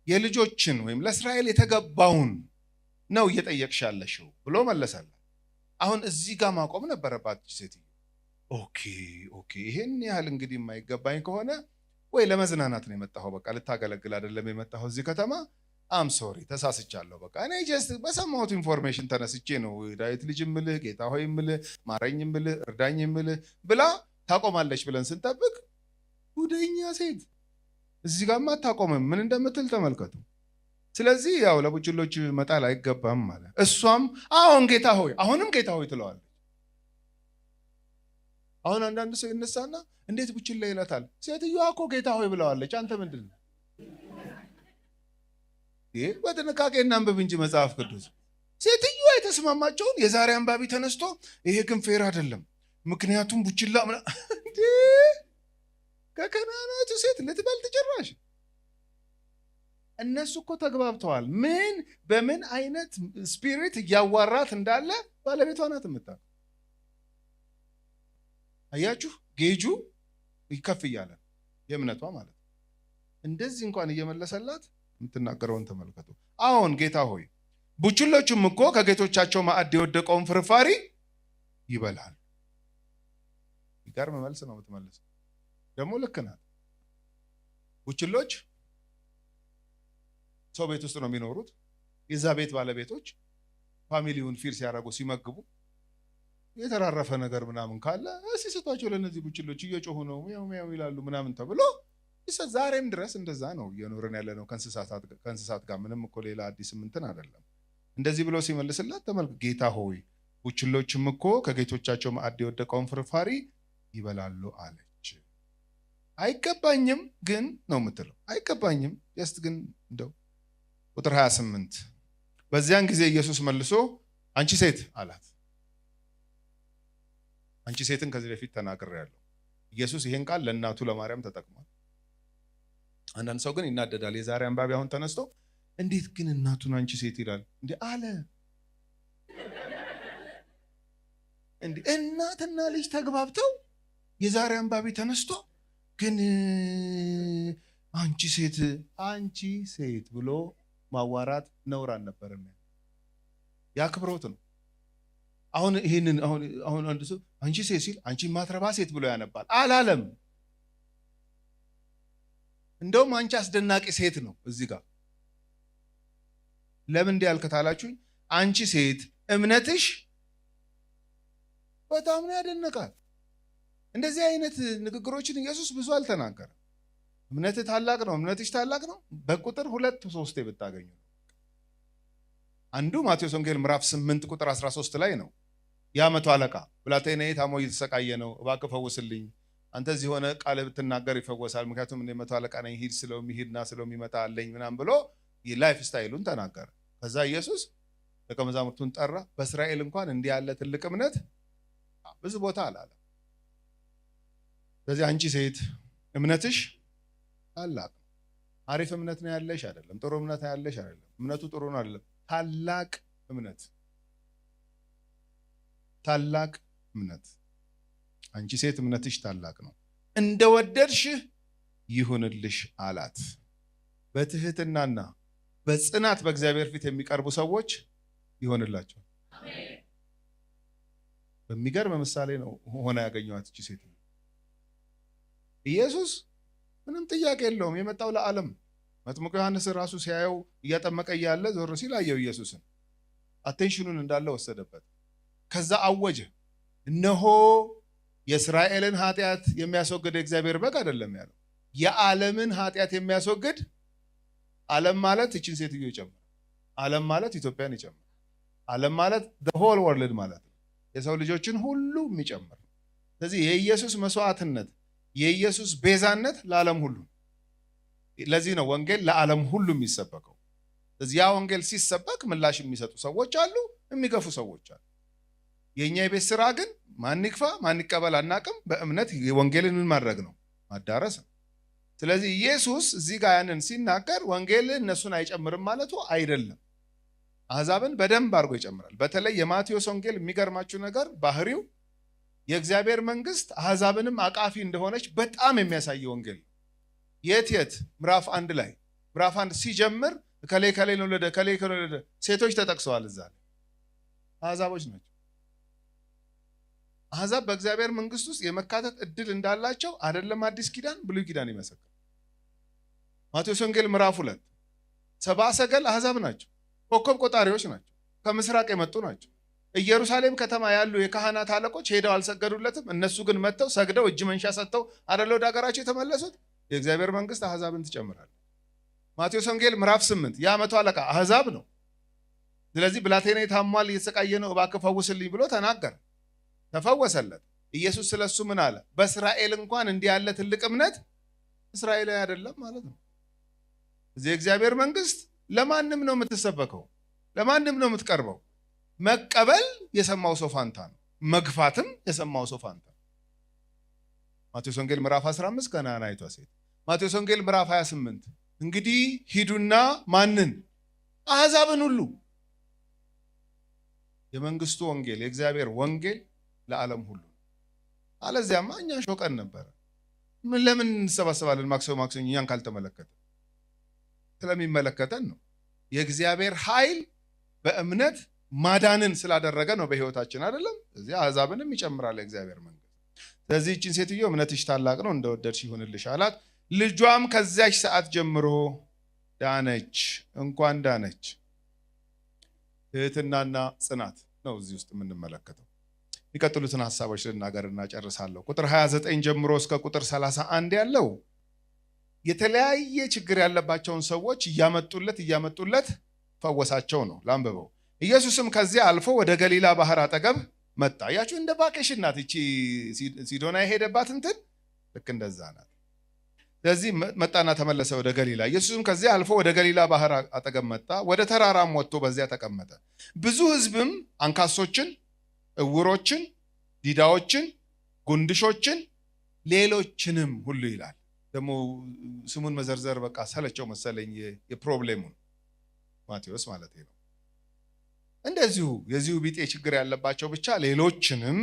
የልጆችን ወይም ለእስራኤል የተገባውን ነው እየጠየቅሽ ያለሽው ብሎ መለሰላት። አሁን እዚህ ጋር ማቆም ነበረባት ሴትዮ። ኦኬ ይሄን ያህል እንግዲህ የማይገባኝ ከሆነ ወይ ለመዝናናት ነው የመጣኸው፣ በቃ ልታገለግል አይደለም የመጣኸው እዚህ ከተማ። አም ሶሪ ተሳስቻለሁ። በቃ እኔ ጀስት በሰማሁት ኢንፎርሜሽን ተነስቼ ነው ዳዊት ልጅ ምልህ፣ ጌታ ሆይ ምልህ፣ ማረኝ ምልህ፣ እርዳኝ ምልህ ብላ ታቆማለች ብለን ስንጠብቅ ጉደኛ ሴት እዚህ ጋር አታቆምም። ምን እንደምትል ተመልከቱ። ስለዚህ ያው ለቡችሎች መጣል አይገባም ማለት። እሷም አሁን ጌታ ሆይ አሁንም ጌታ ሆይ ትለዋለች። አሁን አንዳንድ ሰው ይነሳና እንዴት ቡችላ ይላታል? ሴትዮዋ እኮ ጌታ ሆይ ብለዋለች። አንተ ምንድን ነው? በጥንቃቄ እናንብብ እንጂ መጽሐፍ ቅዱስ። ሴትዮዋ የተስማማቸውን የዛሬ አንባቢ ተነስቶ ይሄ ግን ፌር አይደለም፣ ምክንያቱም ቡችላ ከከናናቱ ሴት ልትበልጥ ጭራሽ። እነሱ እኮ ተግባብተዋል። በምን አይነት ስፒሪት እያዋራት እንዳለ ባለቤቷ ናት የምታውቀው። አያችሁ፣ ጌጁ ይከፍ እያለ የእምነቷ ማለት ነው። እንደዚህ እንኳን እየመለሰላት የምትናገረውን ተመልከቱ። አሁን ጌታ ሆይ ቡችሎቹም እኮ ከጌቶቻቸው ማዕድ የወደቀውን ፍርፋሪ ይበላል። ይገርም መልስ ነው የምትመልሰው። ደግሞ ልክ ናት። ቡችሎች ሰው ቤት ውስጥ ነው የሚኖሩት። የዛ ቤት ባለቤቶች ፋሚሊውን ፊር ሲያደርጉ ሲመግቡ የተራረፈ ነገር ምናምን ካለ ሲሰጧቸው ለእነዚህ ቡችሎች እየጮሁ ነው ሚያው ይላሉ ምናምን ተብሎ ዛሬም ድረስ እንደዛ ነው እየኖርን ያለ ነው ከእንስሳት ጋር። ምንም እኮ ሌላ አዲስ እንትን አይደለም። እንደዚህ ብሎ ሲመልስላት ተመልክ። ጌታ ሆይ ቡችሎችም እኮ ከጌቶቻቸው ማዕድ የወደቀውን ፍርፋሪ ይበላሉ አለች። አይገባኝም ግን ነው የምትለው። አይገባኝም ጀስት ግን እንደው ቁጥር 28 በዚያን ጊዜ ኢየሱስ መልሶ አንቺ ሴት አላት። አንቺ ሴትን ከዚህ በፊት ተናግሬያለሁ። ኢየሱስ ይሄን ቃል ለእናቱ ለማርያም ተጠቅሟል። አንዳንድ ሰው ግን ይናደዳል። የዛሬ አንባቢ አሁን ተነስቶ እንዴት ግን እናቱን አንቺ ሴት ይላል እንዴ አለ። እንዴ እናትና ልጅ ተግባብተው የዛሬ አንባቢ ተነስቶ ግን አንቺ ሴት ብሎ ማዋራት ነውር አልነበረም። ያክብሮት ነው። አሁን አንድ ሰው አንቺ ሴት ሲል አንቺ ማትረባ ሴት ብሎ ያነባል አላለም። እንደውም አንቺ አስደናቂ ሴት ነው እዚህ ጋር። ለምን እንዲህ ያልከታላችሁኝ? አንቺ ሴት እምነትሽ በጣም ነው ያደነቃል። እንደዚህ አይነት ንግግሮችን ኢየሱስ ብዙ አልተናገረም። እምነትህ ታላቅ ነው፣ እምነትሽ ታላቅ ነው በቁጥር 2-3 ብታገኙ። አንዱ ማቴዎስ ወንጌል ምዕራፍ 8 ቁጥር 13 ላይ ነው። ያ መቶ አለቃ ብላቴናዬ ታሞ እየተሰቃየ ነው፣ እባክህ ፈውስልኝ። አንተ እዚህ ሆነ ቃል ብትናገር ይፈወሳል፣ ምክንያቱም እኔ መቶ አለቃ ነኝ፣ ሂድ ስለሚሄድና ስለሚመጣ አለኝ ምናምን ብሎ የላይፍ ስታይሉን ተናገረ። ከዛ ኢየሱስ ደቀ መዛሙርቱን ጠራ። በእስራኤል እንኳን እንዲህ ያለ ትልቅ እምነት ብዙ ቦታ አላለም። ስለዚህ አንቺ ሴት እምነትሽ ታላቅ ነው። አሪፍ እምነት ነው ያለሽ አይደለም፣ ጥሩ እምነት ነው ያለሽ አይደለም፣ እምነቱ ጥሩ ነው አይደለም፣ ታላቅ እምነት። አንቺ ሴት እምነትሽ ታላቅ ነው፣ እንደወደድሽ ይሁንልሽ አላት። በትህትናና በጽናት በእግዚአብሔር ፊት የሚቀርቡ ሰዎች ይሆንላቸው። በሚገርም ምሳሌ ነው ሆነ ያገኘዋት እቺ ሴት። ኢየሱስ ምንም ጥያቄ የለውም የመጣው ለዓለም። መጥምቁ ዮሐንስ ራሱ ሲያየው እያጠመቀ እያለ ዞር ሲል አየው ኢየሱስን። አቴንሽኑን እንዳለ ወሰደበት። ከዛ አወጀ። እነሆ የእስራኤልን ኃጢአት የሚያስወግድ እግዚአብሔር በግ አይደለም ያለው፣ የዓለምን ኃጢአት የሚያስወግድ። ዓለም ማለት እችን ሴትዮ ይጨምራል። ዓለም ማለት ኢትዮጵያን ይጨምራል። ዓለም ማለት the whole world ማለት ነው። የሰው ልጆችን ሁሉ የሚጨምር። ስለዚህ የኢየሱስ መስዋዕትነት፣ የኢየሱስ ቤዛነት ለዓለም ሁሉ። ለዚህ ነው ወንጌል ለዓለም ሁሉ የሚሰበከው። ስለዚህ ያ ወንጌል ሲሰበክ ምላሽ የሚሰጡ ሰዎች አሉ፣ የሚገፉ ሰዎች አሉ። የኛ የቤት ስራ ግን ማን ይክፋ ማን ይቀበል አናቅም። በእምነት ወንጌልን ምን ማድረግ ነው? ማዳረስ ነው። ስለዚህ ኢየሱስ እዚህ ጋር ያንን ሲናገር ወንጌል እነሱን አይጨምርም ማለቱ አይደለም። አሕዛብን በደንብ አድርጎ ይጨምራል። በተለይ የማቴዎስ ወንጌል የሚገርማችሁ ነገር ባህሪው የእግዚአብሔር መንግስት አሕዛብንም አቃፊ እንደሆነች በጣም የሚያሳይ ወንጌል። የት ምዕራፍ 1 ላይ ምዕራፍ 1 ሲጀምር ከሌ ነው ወለደ ከሌ ወለደ፣ ሴቶች ተጠቅሰዋል። እዛ ላይ አሕዛቦች ናቸው። አሕዛብ በእግዚአብሔር መንግስት ውስጥ የመካተት እድል እንዳላቸው አይደለም አዲስ ኪዳን ብሉይ ኪዳን ይመሰክራል። ማቴዎስ ወንጌል ምዕራፍ 2 ሰብአ ሰገል አሕዛብ ናቸው። ኮከብ ቆጣሪዎች ናቸው። ከምስራቅ የመጡ ናቸው። ኢየሩሳሌም ከተማ ያሉ የካህናት አለቆች ሄደው አልሰገዱለትም። እነሱ ግን መጥተው ሰግደው እጅ መንሻ ሰጥተው አይደለ ወደ ሀገራቸው የተመለሱት። የእግዚአብሔር መንግስት አሕዛብን ትጨምራለች። ማቴዎስ ወንጌል ምዕራፍ 8 የዓመቱ አለቃ አሕዛብ ነው። ስለዚህ ብላቴናዬ ታሟል እየተሰቃየ ነው እባክህ ፈውስልኝ ብሎ ተናገረ። ተፈወሰለት። ኢየሱስ ስለሱ ምን አለ? በእስራኤል እንኳን እንዲህ ያለ ትልቅ እምነት እስራኤላዊ አይደለም ማለት ነው። እዚህ የእግዚአብሔር መንግስት ለማንም ነው የምትሰበከው፣ ለማንም ነው የምትቀርበው። መቀበል የሰማው ሰው ፋንታ ነው፣ መግፋትም የሰማው ሰው ፋንታ ነው። ማቴዎስ ወንጌል ምዕራፍ 15 ከነዓናዊቷ ሴት። ማቴዎስ ወንጌል ምዕራፍ 28 እንግዲህ ሂዱና ማንን? አሕዛብን ሁሉ። የመንግስቱ ወንጌል የእግዚአብሔር ወንጌል ለዓለም ሁሉ። አለዚያማ እኛ ሾቀን ነበረ። ለምን እንሰባሰባለን ማክሰኞ እኛን ካልተመለከተ? ስለሚመለከተን ነው። የእግዚአብሔር ኃይል በእምነት ማዳንን ስላደረገ ነው በህይወታችን አይደለም። ስለዚህ አሕዛብንም ይጨምራል የእግዚአብሔር መንግስት። ስለዚህ እችን ሴትዮ እምነትሽ ታላቅ ነው እንደወደድሽ ይሁንልሽ አላት። ልጇም ከዚያች ሰዓት ጀምሮ ዳነች። እንኳን ዳነች። ትህትናና ጽናት ነው እዚህ ውስጥ የምንመለከተው። የሚቀጥሉትን ሐሳቦች ልናገርና ጨርሳለሁ። ቁጥር 29 ጀምሮ እስከ ቁጥር 31 ያለው የተለያየ ችግር ያለባቸውን ሰዎች እያመጡለት ፈወሳቸው ነው። ላንብበው። ኢየሱስም ከዚያ አልፎ ወደ ገሊላ ባህር አጠገብ መጣ። ያችሁ እንደ ቫኬሽን ናት እቺ ሲዶና የሄደባት እንትን ልክ እንደዛ ናት። ስለዚህ መጣና ተመለሰ ወደ ገሊላ። ኢየሱስም ከዚያ አልፎ ወደ ገሊላ ባህር አጠገብ መጣ። ወደ ተራራም ወጥቶ በዚያ ተቀመጠ። ብዙ ሕዝብም አንካሶችን፣ እውሮችን፣ ዲዳዎችን፣ ጉንድሾችን ሌሎችንም ሁሉ ይላል። ደግሞ ስሙን መዘርዘር በቃ ሰለቸው መሰለኝ የፕሮብሌሙን ማቴዎስ ማለት ነው። እንደዚሁ የዚሁ ቢጤ ችግር ያለባቸው ብቻ ሌሎችንም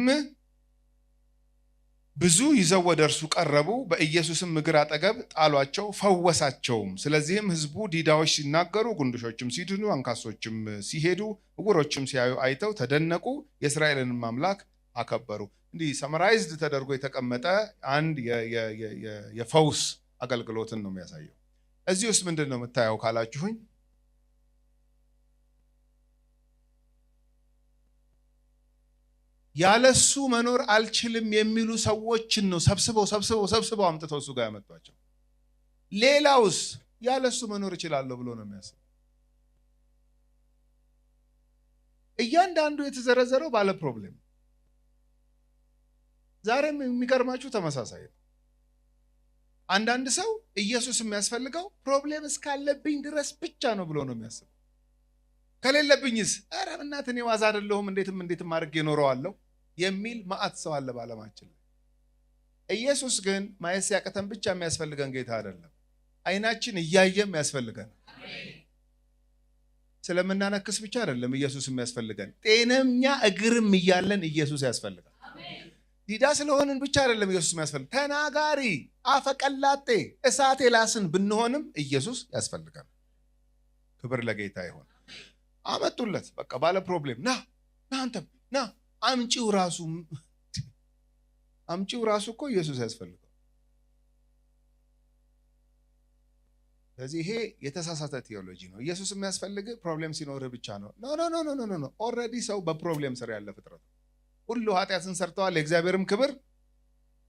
ብዙ ይዘው ወደ እርሱ ቀረቡ። በኢየሱስም እግር አጠገብ ጣሏቸው፣ ፈወሳቸውም። ስለዚህም ሕዝቡ ዲዳዎች ሲናገሩ፣ ጉንድሾችም ሲድኑ፣ አንካሶችም ሲሄዱ፣ እውሮችም ሲያዩ አይተው ተደነቁ፣ የእስራኤልንም አምላክ አከበሩ። እንዲህ ሰመራይዝድ ተደርጎ የተቀመጠ አንድ የፈውስ አገልግሎትን ነው የሚያሳየው። እዚህ ውስጥ ምንድን ነው የምታየው ካላችሁኝ፣ ያለሱ መኖር አልችልም የሚሉ ሰዎችን ነው ሰብስበው አምጥተው እሱ ጋር ያመጧቸው። ሌላውስ ያለሱ መኖር እችላለሁ ብሎ ነው የሚያስበው። እያንዳንዱ የተዘረዘረው ባለ ፕሮብሌም። ዛሬም የሚገርማችሁ ተመሳሳይ ነው። አንዳንድ ሰው ኢየሱስ የሚያስፈልገው ፕሮብሌም እስካለብኝ ድረስ ብቻ ነው ብሎ ነው የሚያስበው። ከሌለብኝስ ኧረ እናት እኔ ዋዛ አይደለሁም እንዴትም አድርጌ እኖረዋለሁ የሚል ማዕት ሰው አለ በዓለማችን ላይ። ኢየሱስ ግን ማየት ሲያቅተን ብቻ የሚያስፈልገን ጌታ አይደለም፣ አይናችን እያየም ያስፈልገን። ስለምናነክስ ብቻ አይደለም ኢየሱስ የሚያስፈልገን፣ ጤነኛ እግርም እያለን ኢየሱስ ያስፈልጋል። ዲዳ ስለሆንን ብቻ አይደለም ኢየሱስ የሚያስፈልገን፣ ተናጋሪ አፈቀላጤ እሳት የላስን ብንሆንም ኢየሱስ ያስፈልጋል። ክብር ለጌታ ይሁን። አመጡለት በቃ ባለ ፕሮብሌም ና አንተም ና አምጪው ራሱ እኮ ኢየሱስ ያስፈልጋል። ስለዚህ ይሄ የተሳሳተ ቴዎሎጂ ነው። ኢየሱስ የሚያስፈልግ ፕሮብሌም ሲኖርህ ብቻ ነው። ኖ ኦልሬዲ ሰው በፕሮብሌም ስር ያለ ፍጥረት። ሁሉ ኃጢአትን ሰርተዋል፣ የእግዚአብሔርም ክብር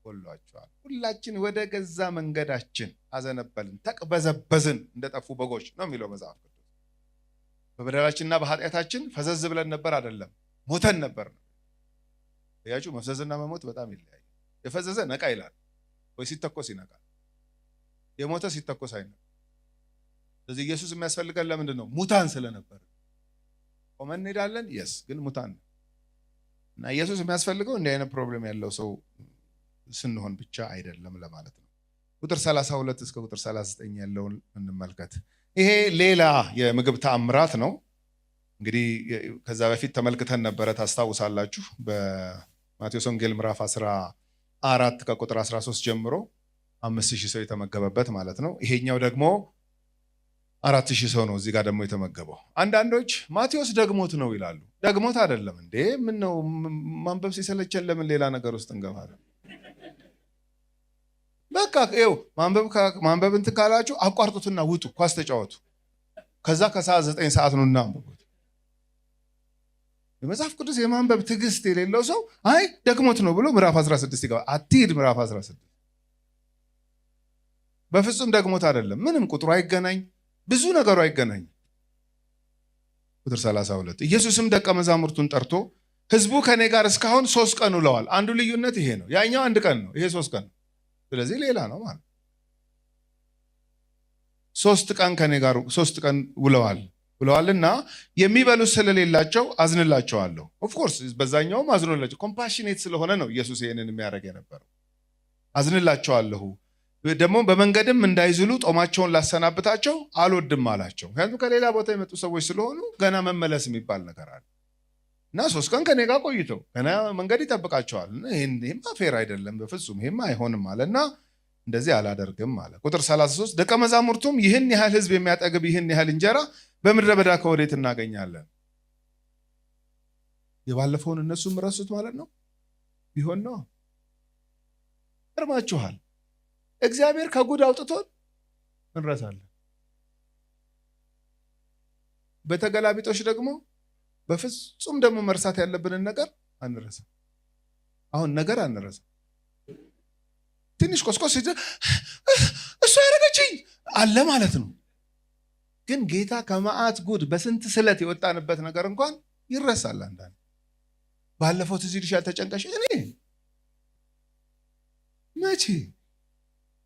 ጎሏቸዋል። ሁላችን ወደ ገዛ መንገዳችን አዘነበልን፣ ተቅበዘበዝን እንደጠፉ በጎች ነው የሚለው መጽሐፍ ቅዱስ። በበደላችንና በኃጢአታችን ፈዘዝ ብለን ነበር አይደለም፣ ሞተን ነበር ነው። ያችሁ መፍዘዝና መሞት በጣም ይለያያል። የፈዘዘ ነቃ ይላል ወይ ሲተኮስ ይነቃል። የሞተ ሲተኮስ አይነቃም። ስለዚህ ኢየሱስ የሚያስፈልገን ለምንድን ነው? ሙታን ስለነበር። ቆመን እንሄዳለን የስ ግን ሙታን ነው። እና ኢየሱስ የሚያስፈልገው እንዲህ አይነት ፕሮብሌም ያለው ሰው ስንሆን ብቻ አይደለም ለማለት ነው። ቁጥር 32 እስከ ቁጥር 39 ያለውን እንመልከት። ይሄ ሌላ የምግብ ተአምራት ነው። እንግዲህ ከዛ በፊት ተመልክተን ነበረ ታስታውሳላችሁ። በማቴዎስ ወንጌል ምዕራፍ 14 ከቁጥር 13 ጀምሮ 5000 ሰው የተመገበበት ማለት ነው። ይሄኛው ደግሞ 4000 ሰው ነው እዚህ ጋር ደግሞ የተመገበው። አንዳንዶች ማቴዎስ ደግሞት ነው ይላሉ። ደግሞት አይደለም እንዴ? ምን ነው ማንበብ ሲሰለቸን ለምን ሌላ ነገር ውስጥ እንገባለን? በቃ ይኸው ማንበብ እንትን ካላችሁ አቋርጡትና ውጡ፣ ኳስ ተጫወቱ። ከዛ ከሰዓት 9 ሰዓት ነው እና አንብቡት። የመጽሐፍ ቅዱስ የማንበብ ትዕግስት የሌለው ሰው አይ ደግሞት ነው ብሎ ምዕራፍ 16 ይገባል። አትሂድ ምዕራፍ 16 በፍጹም ደግሞት አይደለም። ምንም ቁጥሩ አይገናኝ፣ ብዙ ነገሩ አይገናኝ። ቁጥር 32 ኢየሱስም ደቀ መዛሙርቱን ጠርቶ ሕዝቡ ከኔ ጋር እስካሁን 3 ቀን ውለዋል። አንዱ ልዩነት ይሄ ነው። ያኛው 1 ቀን ነው፣ ይሄ 3 ቀን ነው። ስለዚህ ሌላ ነው ማለት 3 ቀን ከኔ ጋር 3 ቀን ውለዋልና የሚበሉት ስለሌላቸው አዝንላቸዋለሁ። ኦፍ ኮርስ በዛኛውም አዝኖላቸው ኮምፓሽኔት ስለሆነ ነው ኢየሱስ ይሄንን የሚያደርግ የነበረው። አዝንላቸዋለሁ ደግሞ በመንገድም እንዳይዝሉ ጦማቸውን ላሰናብታቸው አልወድም አላቸው። ምክንያቱም ከሌላ ቦታ የመጡ ሰዎች ስለሆኑ ገና መመለስ የሚባል ነገር አለ እና 3 ቀን ከኔ ጋር ቆይተው ገና መንገድ ይጠብቃቸዋል። ይሄማ ፌር አይደለም፣ በፍጹም ይሄማ አይሆንም አለና እንደዚህ አላደርግም አለ። ቁጥር 33 ደቀ መዛሙርቱም ይህን ያህል ሕዝብ የሚያጠግብ ይህን ያህል እንጀራ በምድረ በዳ ከወዴት እናገኛለን? የባለፈውን እነሱም ረሱት ማለት ነው። ቢሆን ነው እርማችኋል። እግዚአብሔር ከጉድ አውጥቶን እንረሳለን። በተገላቢጦች ደግሞ በፍጹም ደግሞ መርሳት ያለብንን ነገር አንረሳም። አሁን ነገር አንረሳም። ትንሽ ቆስቆስ እሱ ያደረገችኝ አለ ማለት ነው። ግን ጌታ ከመዓት ጉድ በስንት ስለት የወጣንበት ነገር እንኳን ይረሳል። አንዳንድ ባለፈው ትዝ ይልሻል ተጨንቀሽ እኔ መቼ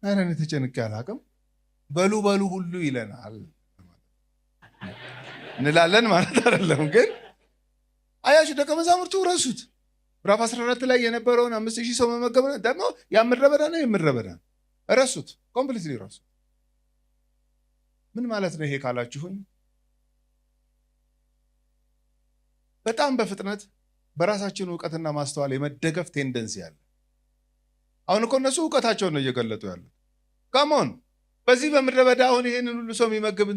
ኧረ እኔ ተጨንቄ አላውቅም። በሉ ሁሉ ይለናል እንላለን ማለት አይደለም። ግን አያችሁ ደቀ መዛሙርቱ ረሱት። ምዕራፍ 14 ላይ የነበረውን 5000 ሰው መመገብ ደግሞ የምድረ በዳ ረሱት። ኮምፕሊትሊ ረሱት። ምን ማለት ነው ይሄ ካላችሁኝ፣ በጣም በፍጥነት በራሳችን እውቀትና ማስተዋል የመደገፍ ቴንደንሲ አለ። አሁን እኮ እነሱ እውቀታቸውን ነው እየገለጡ ያሉት። ካሞን በዚህ በምድረ በዳ አሁን ይሄንን ሁሉ ሰው የሚመግብ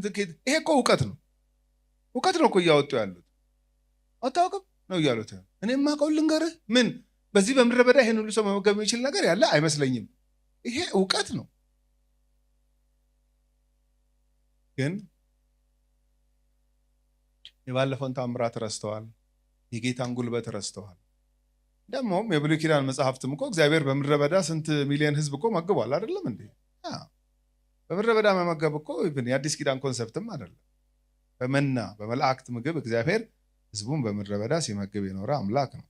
ይሄ እኮ እውቀት ነው እኮ እያወጡ ያሉት። አታውቅም ነው እያሉት። እኔማ ቀው ልንገርህ፣ ምን በዚህ በምድረ በዳ ይሄን ሁሉ ሰው መመገብ የሚችል ነገር ያለ አይመስለኝም። ይሄ እውቀት ነው። ግን የባለፈውን ታምራት ረስተዋል። የጌታን ጉልበት ረስተዋል። ደግሞም የብሉይ ኪዳን መጽሐፍትም እኮ እግዚአብሔር በምድረ በዳ ስንት ሚሊዮን ሕዝብ እኮ መግቧል አይደለም እንዴ? በምድረ በዳ መመገብ እኮ የአዲስ ኪዳን ኮንሰፕትም አይደለም። በመና በመላእክት ምግብ እግዚአብሔር ሕዝቡን በምድረ በዳ ሲመግብ የኖረ አምላክ ነው።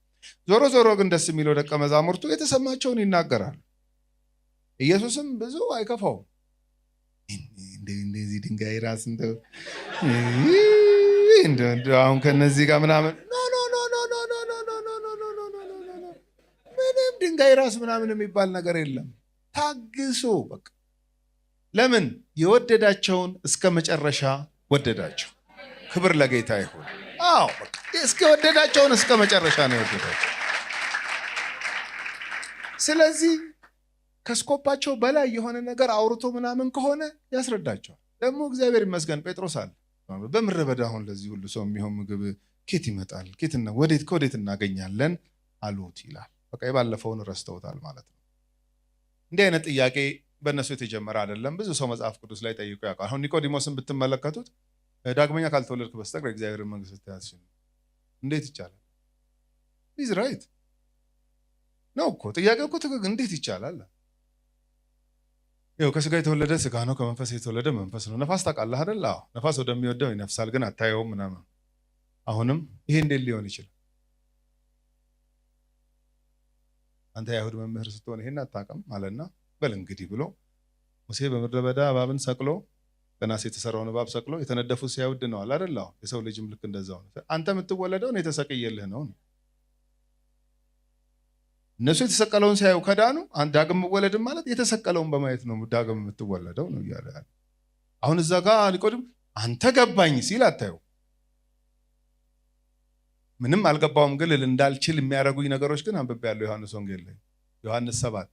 ዞሮ ግን ደስ የሚለው ደቀ መዛሙርቱ የተሰማቸውን ይናገራሉ። ኢየሱስም ብዙ አይከፋውም። እንደዚህ ድንጋይ ራስ አሁን ከነዚህ ጋር ምናምን ምንም ድንጋይ ራስ ምናምን የሚባል ነገር የለም። ታግሶ በቃ ለምን የወደዳቸውን እስከ መጨረሻ ወደዳቸው። ክብር ለጌታ ይሁን። አዎ እስከ ወደዳቸውን እስከ መጨረሻ ነው የወደዳቸው። ስለዚህ ከስኮፓቸው በላይ የሆነ ነገር አውርቶ ምናምን ከሆነ ያስረዳቸዋል። ደግሞ እግዚአብሔር ይመስገን ጴጥሮስ አለ በምድረ በዳ አሁን ለዚህ ሁሉ ሰው የሚሆን ምግብ ኬት ይመጣል? ኬትና ከወዴት እናገኛለን አሉት ይላል። በቃ የባለፈውን ረስተውታል ማለት ነው። እንዲህ አይነት ጥያቄ በእነሱ የተጀመረ አይደለም። ብዙ ሰው መጽሐፍ ቅዱስ ላይ ጠይቆ ያውቃል። አሁን ኒቆዲሞስን ብትመለከቱት ዳግመኛ ካልተወለድክ በስተቀር እግዚአብሔርን መንግስት ልታያት እንዴት ይቻላል? ኢዝ ራይት። ነው እኮ ጥያቄው እኮ እንዴት ይቻላል? ይኸው ከስጋ የተወለደ ስጋ ነው፣ ከመንፈስ የተወለደ መንፈስ ነው። ነፋስ ታውቃለህ አይደል? አዎ፣ ነፋስ ወደሚወደው ይነፍሳል፣ ግን አታየውም ምናምን። አሁንም ይሄ እንዴት ሊሆን ይችላል? አንተ የአይሁድ መምህር ስትሆን ይሄን አታውቅም አለና በል እንግዲህ ብሎ ሙሴ በምድረ በዳ እባብን ሰቅሎ በናስ የተሰራውን እባብ ሰቅሎ የተነደፉት ሲያውድ ነው አይደል? አዎ፣ የሰው ልጅም ልክ እንደዛው ነው። አንተ የምትወለደው እኔ ተሰቅዬልህ ነው። እነሱ የተሰቀለውን ሲያዩ ከዳኑ አንተ ዳግም መወለድም ማለት የተሰቀለውን በማየት ነው ዳግም የምትወለደው ነው እያለ ያለ። አሁን እዛ ጋር ኒቆዲሞስ አንተ ገባኝ ሲል አታየው። ምንም አልገባውም፣ ግን እንዳልችል የሚያደርጉኝ ነገሮች ግን አንብቤያለሁ። ዮሐንስ ወንጌል ላይ ዮሐንስ 7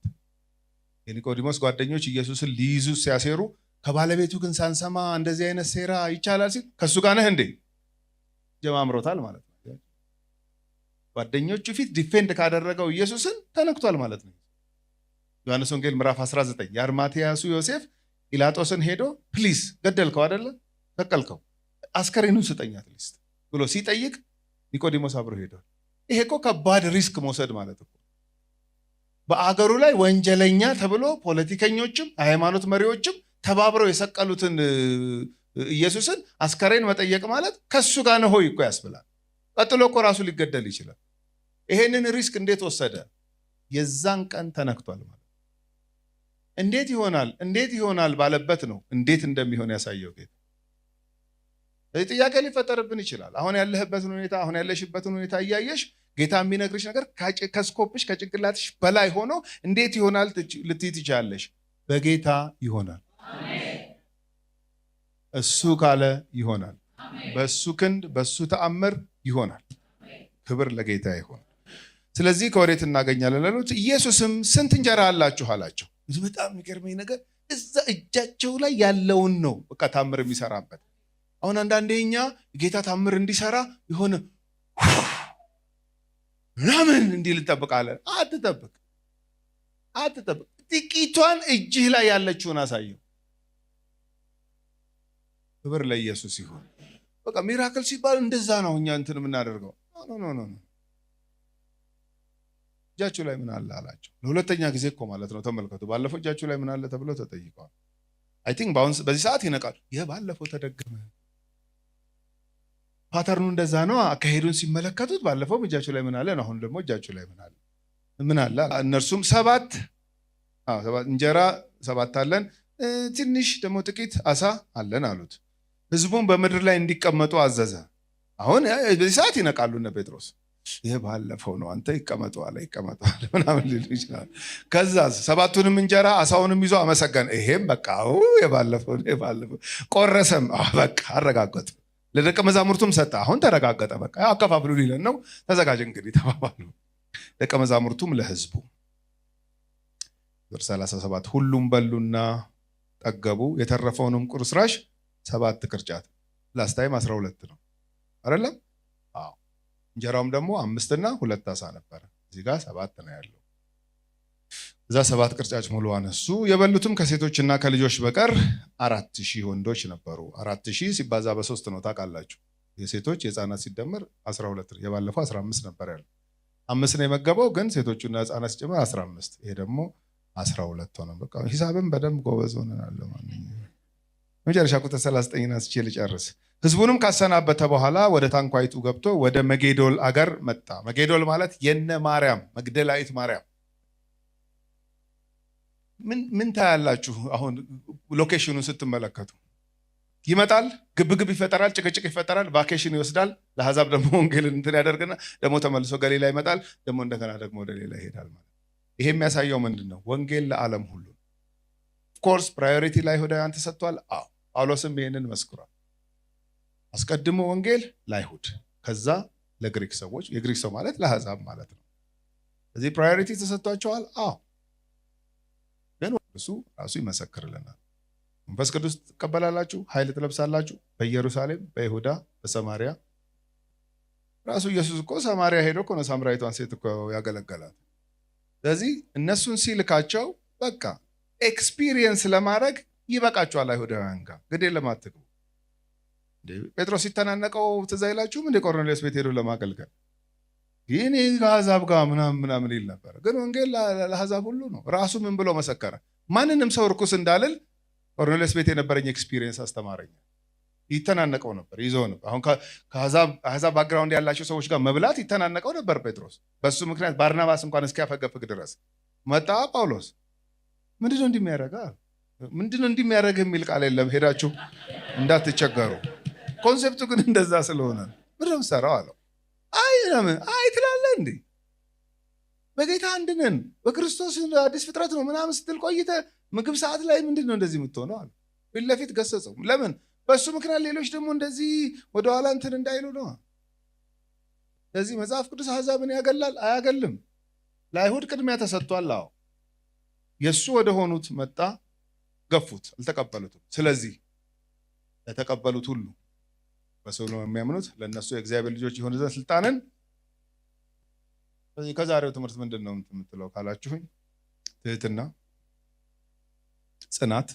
የኒቆዲሞስ ጓደኞች ኢየሱስን ሊይዙ ሲያሴሩ ከባለቤቱ ግን ሳንሰማ እንደዚህ አይነት ሴራ ይቻላል ሲል ከሱ ጋር ነህ እንዴ ጀማምሮታል ማለት ነው። ጓደኞቹ ፊት ዲፌንድ ካደረገው ኢየሱስን ተነክቷል ማለት ነው። ዮሐንስ ወንጌል ምዕራፍ 19 የአርማትያሱ ዮሴፍ ጲላጦስን ሄዶ ፕሊዝ ገደልከው አይደለ ሰቀልከው፣ አስከሬኑን ስጠኝ አትሊስት ብሎ ሲጠይቅ ኒቆዲሞስ አብሮ ሄዷል። ይሄ እኮ ከባድ ሪስክ መውሰድ ማለት እኮ በአገሩ ላይ ወንጀለኛ ተብሎ ፖለቲከኞችም ሃይማኖት መሪዎችም ተባብረው የሰቀሉትን ኢየሱስን አስከሬን መጠየቅ ማለት ከሱ ጋር ነው ሆይ እኮ ያስብላል። ቀጥሎ እኮ ራሱ ሊገደል ይችላል። ይሄንን ሪስክ እንዴት ወሰደ? የዛን ቀን ተነክቷል ማለት እንዴት ይሆናል ባለበት ነው እንዴት እንደሚሆን ያሳየው ጌታ። ስለዚህ ጥያቄ ሊፈጠርብን ይችላል። አሁን ያለህበትን ሁኔታ አሁን ያለሽበትን ሁኔታ እያየሽ ጌታ የሚነግርሽ ነገር ከስኮፕሽ ከጭንቅላትሽ በላይ ሆኖ እንዴት ይሆናል ልትይ ትችያለሽ። በጌታ ይሆናል። እሱ ካለ ይሆናል። በሱ ክንድ በሱ ተአምር ይሆናል። ክብር ለጌታ ይሁን። ስለዚህ ከወዴት እናገኛለን አሉት። ኢየሱስም ስንት እንጀራ አላችሁ አላቸው። በጣም የሚገርመኝ ነገር እዛ እጃቸው ላይ ያለውን ነው በቃ ታምር የሚሰራበት። አሁን አንዳንዴ እኛ ጌታ ታምር እንዲሰራ የሆነ ምናምን እንዲል እንጠብቃለን። አትጠብቅ። ጥቂቷን እጅህ ላይ ያለችውን አሳየው። ክብር ለኢየሱስ ይሁን። በቃ ሚራክል ሲባል እንደዛ ነው እኛ እንትን የምናደርገው። ኖ እጃችሁ ላይ ምን አለ አላቸው። ለሁለተኛ ጊዜ እኮ ማለት ነው። ተመልከቱ። ባለፈው እጃችሁ ላይ ምን አለ ተብለው ተጠይቀዋል። አይ ቲንክ በዚህ ሰዓት ይነቃሉ። ባለፈው ተደገመ። ፓተርኑ እንደዛ ነው። አካሄዱን ሲመለከቱት ባለፈው እጃችሁ ላይ ምን አለ፣ አሁን ደግሞ እጃችሁ ላይ ምን አለ። እነርሱም ሰባት እንጀራ 7 አለን፣ ትንሽ ደግሞ ጥቂት አሳ አለን አሉት። ህዝቡን በምድር ላይ እንዲቀመጡ አዘዘ። አሁን በዚህ ሰዓት ይነቃሉ እነ ጴጥሮስ። ባለፈው ነው አንተ ይቀመጡ አለ ምናምን ሊሉ ይችላል። ከዛ 7ቱንም እንጀራ አሳውንም ይዞ አመሰገነ። ይሄም በቃ የባለፈው ቆረሰም። በቃ አረጋገጡ። ለደቀ መዛሙርቱም ሰጠ። አሁን ተረጋገጠ። በቃ አከፋፍሉ ሊለን ነው። ተዘጋጅ እንግዲህ ተባባሉ። ደቀ መዛሙርቱም ለህዝቡ። ቁጥር 37 ሁሉም በሉና ጠገቡ። የተረፈውንም ቁርስራሽ 7 ቅርጫት ላስታይም 12 ነው አይደለም? አዎ። እንጀራውም ደግሞ 5 እና 2 አሳ ነበር። እዚህ ጋር 7 ነው ያለው። እዛ 7 ቅርጫት ሙሉ አነሱ። የበሉትም ከሴቶችና ከልጆች በቀር 4000 ወንዶች ነበሩ። 4000 ሲባዛ በ3 ነው ታውቃላችሁ። የሴቶች የህፃናት ሲደመር 12 ነው። የባለፈው 15 ነበር ያለው። 5 ነው የመገበው፣ ግን ሴቶቹና ህፃናት ሲጨመር 15። ይሄ ደግሞ 12 ሆነ። በቃ ሂሳብን በደንብ ጎበዝ ሆነናል። መጨረሻ ቁጥር 39 አንስቼ ልጨርስ። ህዝቡንም ካሰናበተ በኋላ ወደ ታንኳይቱ ገብቶ ወደ መጌዶል አገር መጣ። መጌዶል ማለት የነ ማርያም መግደላዊት ማርያም። ምን ታያላችሁ? አሁን ሎኬሽኑን ስትመለከቱ ይመጣል፣ ግብግብ ይፈጠራል፣ ጭቅጭቅ ይፈጠራል፣ ቫኬሽን ይወስዳል። ለአሕዛብ ደግሞ ወንጌል እንትን ያደርግና ደግሞ ተመልሶ ገሊላ ይመጣል፣ ደግሞ እንደገና ደግሞ ወደ ሌላ ይሄዳል ማለት። ይሄ የሚያሳየው ምንድን ነው? ወንጌል ለዓለም ሁሉ። ኦፍኮርስ ፕራዮሪቲ ለአይሁዳውያን ተሰጥቷል። አዎ፣ ጳውሎስም ይሄንን መስክሯል። አስቀድሞ ወንጌል ለአይሁድ፣ ከዛ ለግሪክ ሰዎች። የግሪክ ሰው ማለት ለአሕዛብ ማለት ነው። እዚህ ፕራዮሪቲ ተሰጥቷቸዋል። አዎ፣ ግን እሱ ራሱ ይመሰክርልናል። መንፈስ ቅዱስ ትቀበላላችሁ፣ ኃይል ትለብሳላችሁ፣ በኢየሩሳሌም፣ በይሁዳ፣ በሰማሪያ። ራሱ ኢየሱስ እኮ ሰማሪያ ሄዶ እኮ ነው ሳምራዊቷን ሴት እኮ ያገለገላት። ስለዚህ እነሱን ሲልካቸው በቃ ኤክስፒሪየንስ ለማድረግ ይበቃቸዋል። አይሁዳውያን ጋር ግዴ ለማትግቡ ጴጥሮስ ሲተናነቀው ትዝ አይላችሁም? እንደ ቆርኔሌዎስ ቤት ሄዶ ለማገልገል ይህኔ ከአሕዛብ ጋር ምናምን ይል ነበር። ግን ወንጌል ለአሕዛብ ሁሉ ነው። ራሱ ምን ብሎ መሰከረ? ማንንም ሰው ርኩስ እንዳልል ቆርኔሌስ ቤት የነበረኝ ኤክስፒሪየንስ አስተማረኝ። ይተናነቀው ነበር፣ ይዘው ነበር። አሁን ከአሕዛብ ባክግራውንድ ያላቸው ሰዎች ጋር መብላት ይተናነቀው ነበር ጴጥሮስ። በሱ ምክንያት ባርናባስ እንኳን እስኪያፈገፍግ ድረስ መጣ ጳውሎስ። ምንድነው እንደሚያደርጋ ምንድነው እንደሚያደርግ የሚል ቃል የለም፣ ሄዳችሁ እንዳትቸገሩ። ኮንሴፕቱ ግን እንደዛ ስለሆነ ምንድነው ሰራው አለው። አይ ለምን አይ ትላለህ እንዴ? በጌታ አንድ ነን፣ በክርስቶስ አዲስ ፍጥረት ነው ምናምን ስትል ቆይተህ ምግብ ሰዓት ላይ ምንድነው እንደዚህ የምትሆነው አለ። ፊት ለፊት ገሰጸው። ለምን? በሱ ምክንያት ሌሎች ደግሞ እንደዚህ ወደኋላ እንትን እንዳይሉ ነው። ስለዚህ መጽሐፍ ቅዱስ አሕዛብን ያገላል? አያገልም። ለአይሁድ ቅድሚያ ተሰጥቷል። አዎ የእሱ ወደ ሆኑት መጣ፣ ገፉት፣ አልተቀበሉትም። ስለዚህ ለተቀበሉት ሁሉ በሰው ነው የሚያምኑት ለእነሱ የእግዚአብሔር ልጆች የሆኑ ዘንድ ስልጣንን። ከዛሬው ትምህርት ምንድን ነው የምትለው ካላችሁኝ፣ ትህትና፣ ጽናት፣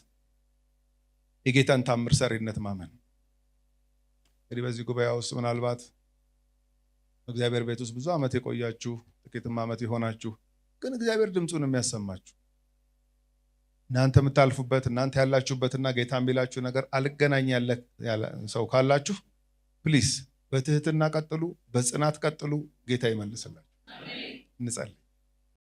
የጌታን ታምር ሰሪነት ማመን። እንግዲህ በዚህ ጉባኤ ውስጥ ምናልባት በእግዚአብሔር ቤት ውስጥ ብዙ ዓመት የቆያችሁ ጥቂትም ዓመት የሆናችሁ ግን እግዚአብሔር ድምፁን የሚያሰማችሁ እናንተ የምታልፉበት እናንተ ያላችሁበትና ጌታ የሚላችሁ ነገር አልገናኝ ያለ ሰው ካላችሁ ፕሊስ በትህትና ቀጥሉ፣ በጽናት ቀጥሉ። ጌታ ይመልስላችሁ። እንጸልይ።